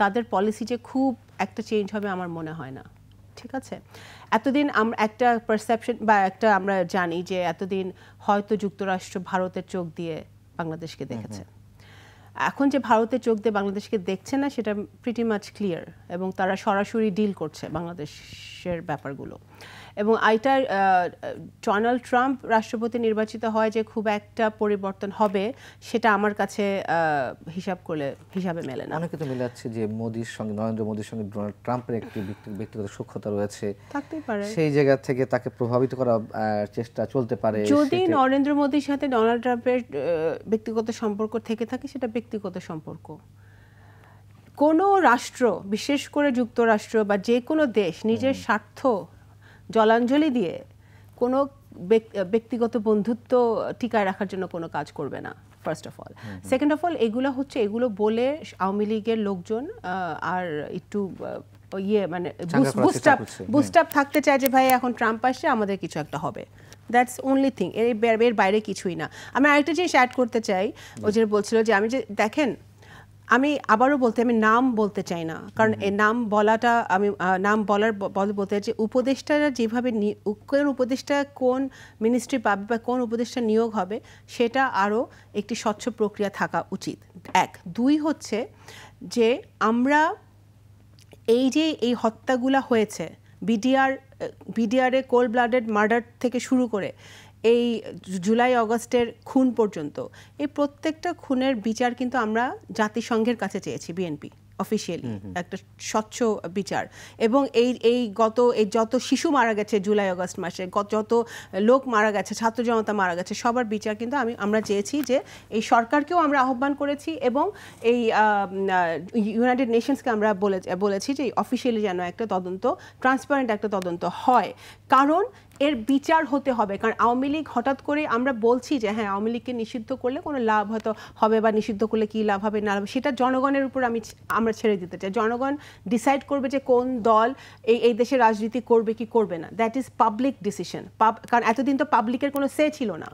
তাদের পলিসি যে খুব একটা চেঞ্জ হবে আমার মনে হয় না। ঠিক আছে, এতদিন আমরা একটা পারসেপশন বা একটা আমরা জানি যে এতদিন হয়তো যুক্তরাষ্ট্র ভারতের চোখ দিয়ে বাংলাদেশকে দেখেছে। এখন যে ভারতের চোখ দিয়ে বাংলাদেশকে দেখছে না, সেটা প্রিটি মাচ ক্লিয়ার, এবং তারা সরাসরি ডিল করছে বাংলাদেশের ব্যাপারগুলো। এবং এইটা ডোনাল্ড ট্রাম্প রাষ্ট্রপতি নির্বাচিত হয় যে খুব একটা পরিবর্তন হবে, সেটা আমার কাছে হিসাবে মেলে না। অনেকে তো মিলাচ্ছে যে মোদির সঙ্গে, নরেন্দ্র মোদির সঙ্গে ডোনাল্ড ট্রাম্পের একটি ব্যক্তিগত সখ্যতা রয়েছে, থাকতেই পারে। সেই জায়গা থেকে তাকে প্রভাবিত করার চেষ্টা চলতে পারে। যদি নরেন্দ্র মোদির সাথে ডোনাল্ড ট্রাম্পের ব্যক্তিগত সম্পর্ক থেকে থাকে, সেটা ব্যক্তিগত সম্পর্ক। কোনো রাষ্ট্র, বিশেষ করে যুক্তরাষ্ট্র বা যে কোনো দেশ, নিজের স্বার্থ জলাঞ্জলি দিয়ে কোনো ব্যক্তিগত বন্ধুত্ব টিকায় রাখার জন্য কোনো কাজ করবে না, first of all. Second of all, এগুলো বলে আওয়ামী লীগের লোকজন আর একটু মানে বুস্ট আপ থাকতে চায় যে ভাই এখন ট্রাম্প আসছে, আমাদের কিছু একটা হবে। দ্যাটস অনলি থিং, এর বাইরে কিছুই না। আমি আরেকটা জিনিস অ্যাড করতে চাই, ও যে বলছিল যে দেখেন, আমি আবারও আমি নাম বলতে চাই না, কারণ এই নাম বলাটা নাম বলতে চাই উপদেষ্টারা যেভাবে কোন উপদেষ্টা কোন মিনিস্ট্রি পাবে বা কোন উপদেষ্টা নিয়োগ হবে, সেটা আরও একটি স্বচ্ছ প্রক্রিয়া থাকা উচিত। 1, 2 হচ্ছে যে আমরা এই হত্যাগুলা হয়েছে, বিডিআরে কোল্ড ব্লাডেড মার্ডার থেকে শুরু করে এই জুলাই অগস্টের খুন পর্যন্ত, এই প্রত্যেকটা খুনের বিচার কিন্তু আমরা জাতিসংঘের কাছে চেয়েছি, বিএনপি অফিসিয়ালি একটা স্বচ্ছ বিচার। এবং এই যত শিশু মারা গেছে জুলাই অগস্ট মাসে, যত লোক মারা গেছে, ছাত্র জনতা মারা গেছে, সবার বিচার কিন্তু আমরা চেয়েছি। যে এই সরকারকেও আমরা আহ্বান করেছি এবং এই ইউনাইটেড নেশনসকে আমরা বলেছি যে অফিসিয়ালি যেন একটা তদন্ত, ট্রান্সপারেন্ট একটা তদন্ত হয়, কারণ এর বিচার হতে হবে। কারণ আওয়ামী লীগ হঠাৎ করে আমরা বলছি যে হ্যাঁ, আওয়ামী লীগকে নিষিদ্ধ করলে কোনো লাভ হয়তো হবে, বা নিষিদ্ধ করলে কী লাভ হবে না হবে, সেটা জনগণের উপর আমরা ছেড়ে দিতে চাই। জনগণ ডিসাইড করবে যে কোন দল এই দেশে রাজনীতি করবে কি করবে না। That is public decision. কারণ এতদিন তো পাবলিকের কোনো সে ছিল না,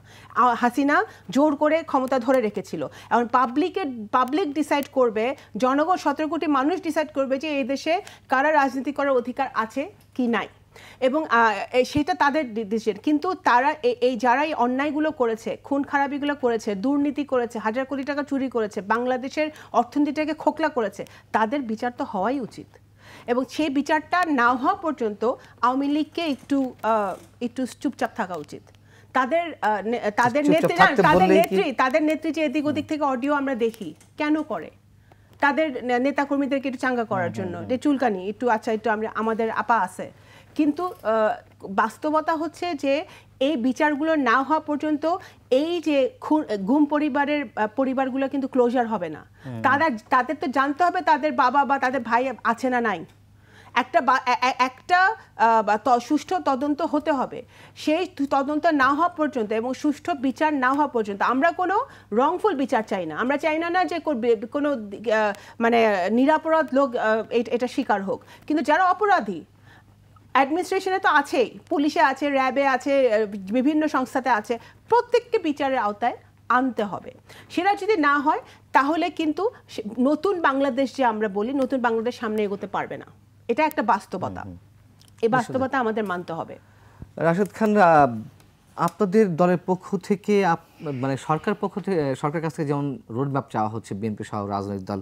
হাসিনা জোর করে ক্ষমতা ধরে রেখেছিল। এখন পাবলিক ডিসাইড করবে, জনগণ 17 কোটি মানুষ ডিসাইড করবে যে এই দেশে কারা রাজনীতি করার অধিকার আছে কি নাই, এবং সেটা তাদের ডিসিশন। কিন্তু তারা যারা এই অন্যায়গুলো করেছে, খুন খারাপিগুলো করেছে, দুর্নীতি করেছে, হাজার কোটি টাকা চুরি করেছে, বাংলাদেশের অর্থনীতিটাকে খোকলা করেছে, তাদের বিচার তো হওয়াই উচিত। এবং সেই বিচারটা না হওয়া পর্যন্ত আওয়ামী লীগকে একটু চুপচাপ থাকা উচিত। তাদের নেত্রী যে এদিক ওদিক থেকে অডিও আমরা দেখি, কেন করে? তাদের নেতাকর্মীদেরকে একটু চাঙ্গা করার জন্য, যে চুলকানি একটু, আচ্ছা একটু আমাদের আপা আছে, কিন্তু বাস্তবতা হচ্ছে যে এই বিচারগুলো না হওয়া পর্যন্ত এই যে গুম পরিবারগুলো কিন্তু ক্লোজার হবে না। তাদের তো জানতে হবে তাদের বাবা বা তাদের ভাই আছে না নাই। একটা সুষ্ঠু তদন্ত হতে হবে। সেই তদন্ত না হওয়া পর্যন্ত এবং সুষ্ঠু বিচার না হওয়া পর্যন্ত আমরা কোনো রংফুল বিচার চাই না। আমরা চাই না যে কোনো মানে নিরপরাধ লোক এটা শিকার হোক। কিন্তু যারা অপরাধী অ্যাডমিনিস্ট্রেশনে তো আছেই, পুলিশে আছে, র্যাবে আছে, বিভিন্ন সংস্থাতে আছে, প্রত্যেককে বিচারের আওতায় আনতে হবে। সেটা যদি না হয় তাহলে কিন্তু নতুন বাংলাদেশ যে আমরা বলি, নতুন বাংলাদেশ সামনে এগোতে পারবে না। এটা একটা বাস্তবতা। এই বাস্তবতা আমাদের মানতে হবে। রাশেদ খান, আপনাদের দলের পক্ষ থেকে মানে সরকার কাছ থেকে যেমন রোডম্যাপ চাওয়া হচ্ছে বিএনপি সহ রাজনৈতিক দল,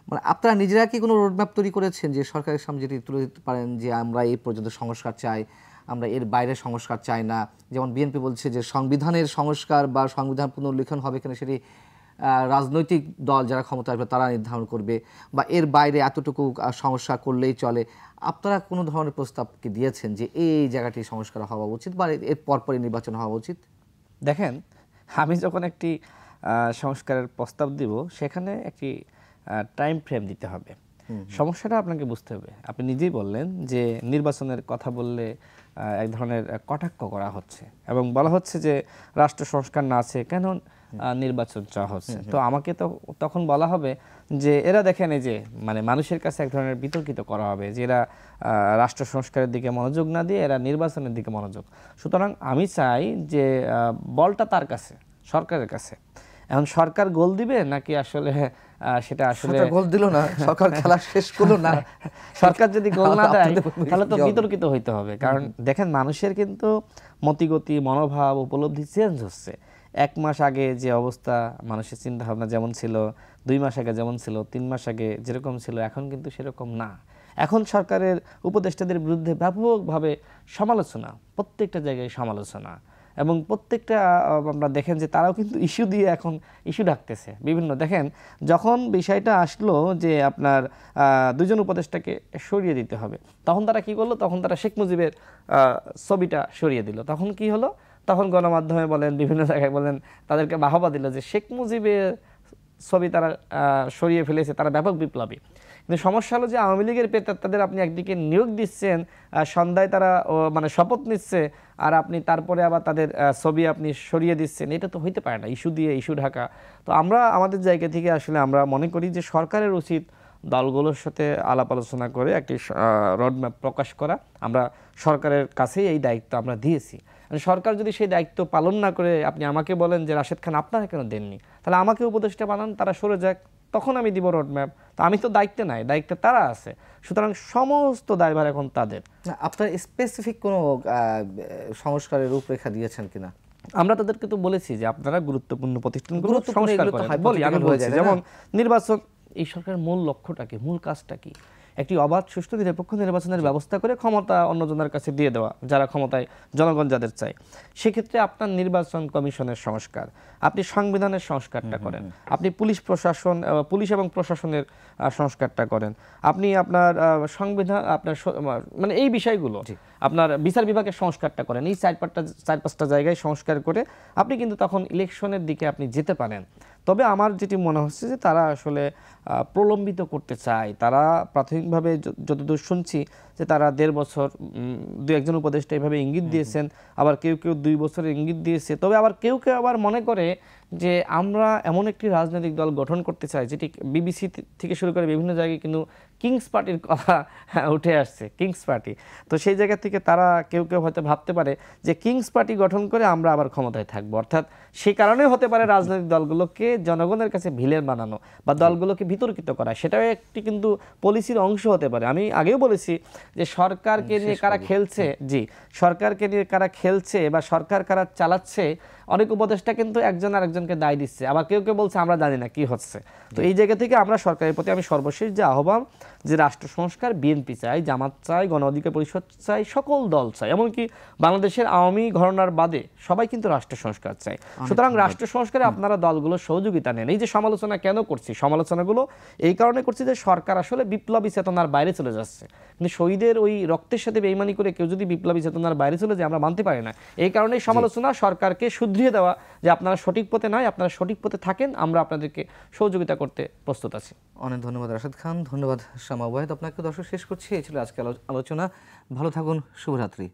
মানে আপনারা নিজেরা কি কোনো রোডম্যাপ তৈরি করেছেন যে সরকারের সামনে যেটি তুলে দিতে পারেন যে আমরা এই পর্যন্ত সংস্কার চাই, আমরা এর বাইরে সংস্কার চাই না? যেমন বিএনপি বলছে যে সংবিধানের সংস্কার বা সংবিধান পুনর্লিখন হবে কিনা সেটি রাজনৈতিক দল যারা ক্ষমতা আসবে তারা নির্ধারণ করবে, বা এর বাইরে এতটুকু সংস্কার করলেই চলে। আপনারা কোনো ধরনের প্রস্তাব কি দিয়েছেন যে এই জায়গাটি সংস্কার হওয়া উচিত বা এর পরপরই নির্বাচন হওয়া উচিত? দেখেন, আমি যখন একটি সংস্কারের প্রস্তাব দিব সেখানে একটি টাইম ফ্রেম দিতে হবে। সমস্যাটা আপনাকে বুঝতে হবে। আপনি নিজেই বললেন যে নির্বাচনের কথা বললে এক ধরনের কটাক্ষ করা হচ্ছে এবং বলা হচ্ছে যে রাষ্ট্র সংস্কার না আছে কেন নির্বাচন চাওয়া হচ্ছে। তো আমাকে তো তখন বলা হবে যে এরা দেখেন এই যে মানে মানুষের কাছে এক ধরনের বিতর্কিত করা হবে যে এরা রাষ্ট্র সংস্কারের দিকে মনোযোগ না দিয়ে এরা নির্বাচনের দিকে মনোযোগ। সুতরাং আমি চাই যে বলটা তার কাছে, সরকারের কাছে। এখন সরকার গোল দিবে নাকি আসলে সেটা আসলে গোল দিল না, সরকার খেলা শেষ করলো না, সরকার যদি গোল না দেয় তাহলে তো বিতর্কিত হইতে হবে। কারণ দেখেন মানুষের কিন্তু মতিগতি, মনোভাব, উপলব্ধি চেঞ্জ হচ্ছে। 1 মাস আগে যে অবস্থা, মানুষের চিন্তা ভাবনা যেমন ছিল, 2 মাস আগে যেমন ছিল, 3 মাস আগে যেরকম ছিল, এখন কিন্তু সেরকম না। এখন সরকারের উপদেষ্টাদের বিরুদ্ধে ব্যাপকভাবে সমালোচনা, প্রত্যেকটা জায়গায় সমালোচনা, এবং প্রত্যেকটা আমরা দেখেন যে তারাও কিন্তু ইস্যু দিয়ে এখন ইস্যু ডাকতেছে বিভিন্ন। দেখেন যখন বিষয়টা আসলো যে আপনার 2 জন উপদেষ্টাকে সরিয়ে দিতে হবে, তখন তারা কি করলো? তখন তারা শেখ মুজিবের ছবিটা সরিয়ে দিল। তখন কি হলো? তখন গণমাধ্যমে বলেন, বিভিন্ন জায়গায় বলেন, তাদেরকে বাহবা দিল যে শেখ মুজিবের ছবি তারা সরিয়ে ফেলেছে, তারা ব্যাপক বিপ্লবী। কিন্তু সমস্যা হলো যে আওয়ামী লীগের তাদের আপনি একদিকে নিয়োগ দিচ্ছেন, সন্ধ্যায় তারা মানে শপথ নিচ্ছে, আর আপনি তারপরে আবার তাদের ছবি আপনি সরিয়ে দিচ্ছেন। এটা তো হইতে পারে না, ইস্যু দিয়ে ইস্যু ঢাকা। তো আমরা আমাদের জায়গা থেকে আসলে আমরা মনে করি যে সরকারের উচিত দলগুলোর সাথে আলাপ আলোচনা করে একটি রোডম্যাপ প্রকাশ করা। আমরা সরকারের কাছেই এই দায়িত্ব আমরা দিয়েছি। সরকার যদি সেই দায়িত্ব পালন না করে আপনি আমাকে বলেন যে রাশেদ খান আপনারা কেন দেননি, তাহলে আমাকে উপদেষ্টা বানান, তারা সরে যাক, তখন আমি দিব রোডম্যাপ। তো আমি তো দায়িত্বে নাই, দায়িত্বে তারা আছে। সুতরাং সমস্ত দায়ভার এখন তাদের। আপনার স্পেসিফিক কোনো সংস্কারের রূপরেখা দিয়েছেন কিনা? আমরা তাদেরকে তো বলেছি যে আপনারা গুরুত্বপূর্ণ প্রতিষ্ঠানগুলো সংস্কার করেন। বলি, আমি বলছি যেমন নির্বাচন, এই সরকারের মূল লক্ষ্যটা কি, মূল কাজটা কি? একটি অবাধ, সুষ্ঠু, নিরপেক্ষ নির্বাচনের ব্যবস্থা করে ক্ষমতা অন্যজনের কাছে দিয়ে দেওয়া, যারা ক্ষমতায়, জনগণ যাদের চায়। সেক্ষেত্রে আপনার নির্বাচন কমিশনের সংস্কার, আপনি সংবিধানের সংস্কারটা করেন, আপনি পুলিশ এবং প্রশাসনের সংস্কারটা করেন, আপনি আপনার সংবিধান, আপনার মানে এই বিষয়গুলো, আপনার বিচার বিভাগের সংস্কারটা করেন। এই 4-5টা জায়গায় সংস্কার করে আপনি কিন্তু তখন ইলেকশনের দিকে আপনি যেতে পারেন। তবে আমার যেটি মনে হচ্ছে যে তারা আসলে প্রলম্বিত করতে চায়। তারা প্রাথমিকভাবে যতদূর শুনছি যে তারা 1.5 বছর, 2-1 উপদেষ্টা এভাবে ইঙ্গিত দিয়েছেন, আবার কেউ 2 বছরের ইঙ্গিত দিয়েছে। তবে আবার কেউ আবার মনে করে যে আমরা এমন একটি রাজনৈতিক দল গঠন করতে চাই যেটি বিবিসি থেকে শুরু করে বিভিন্ন জায়গায় কিন্তু কিংস পার্টির কথা উঠে আসছে, কিংস পার্টি। তো সেই জায়গা থেকে তারা কেউ হয়তো ভাবতে পারে যে কিংস পার্টি গঠন করে আমরা আবার ক্ষমতায় থাকবো। অর্থাৎ সেই কারণে হতে পারে রাজনৈতিক দলগুলোকে জনগণের কাছে ভিলেন বানানো বা দলগুলোকে বিতর্কিত করা, সেটাও একটি কিন্তু পলিসির অংশ হতে পারে। আমি আগেও বলেছি যে সরকারকে নিয়ে কারা খেলছে, সরকারকে নিয়ে কারা খেলছে বা সরকার কারা চালাচ্ছে, অনেক উপদেষ্টা কিন্তু একজন আরেকজনকে দায় দিচ্ছে, আবার কেউ বলছে আমরা জানি না কি হচ্ছে। তো এই জায়গা থেকে আমরা সরকারের প্রতি আমি সর্বশেষ যে আহ্বান, যে রাষ্ট্র সংস্কার বিএনপি চাই, জামাত চাই, গণ অধিকার পরিষদ চাই, সকল দল চাই, এমনকি বাংলাদেশের আওয়ামী ঘরানার বাদে সবাই কিন্তু রাষ্ট্র সংস্কার চাই। সুতরাং রাষ্ট্র সংস্কারে আপনারা দলগুলোর সহযোগিতা নেন। এই যে সমালোচনা কেন করছি, সমালোচনাগুলো এই কারণে করছি যে সরকার আসলে বিপ্লবী চেতনার বাইরে চলে যাচ্ছে। কিন্তু শহীদের ওই রক্তের সাথে বেইমানি করে কেউ যদি বিপ্লবী চেতনার বাইরে চলে যায় আমরা মানতে পারি না। এই কারণেই সমালোচনা, সরকারকে শুধরিয়ে দেওয়া যে আপনারা সঠিক পথে নয়, আপনারা সঠিক পথে থাকেন, আমরা আপনাদেরকে সহযোগিতা করতে প্রস্তুত আছি। অনেক ধন্যবাদ রাশেদ খান, ধন্যবাদ শামা ওয়াহিদ। আপনাকে দর্শক শেষ করছি। এই ছিল আজকে আলোচনা। ভালো থাকুন, শুভরাত্রি।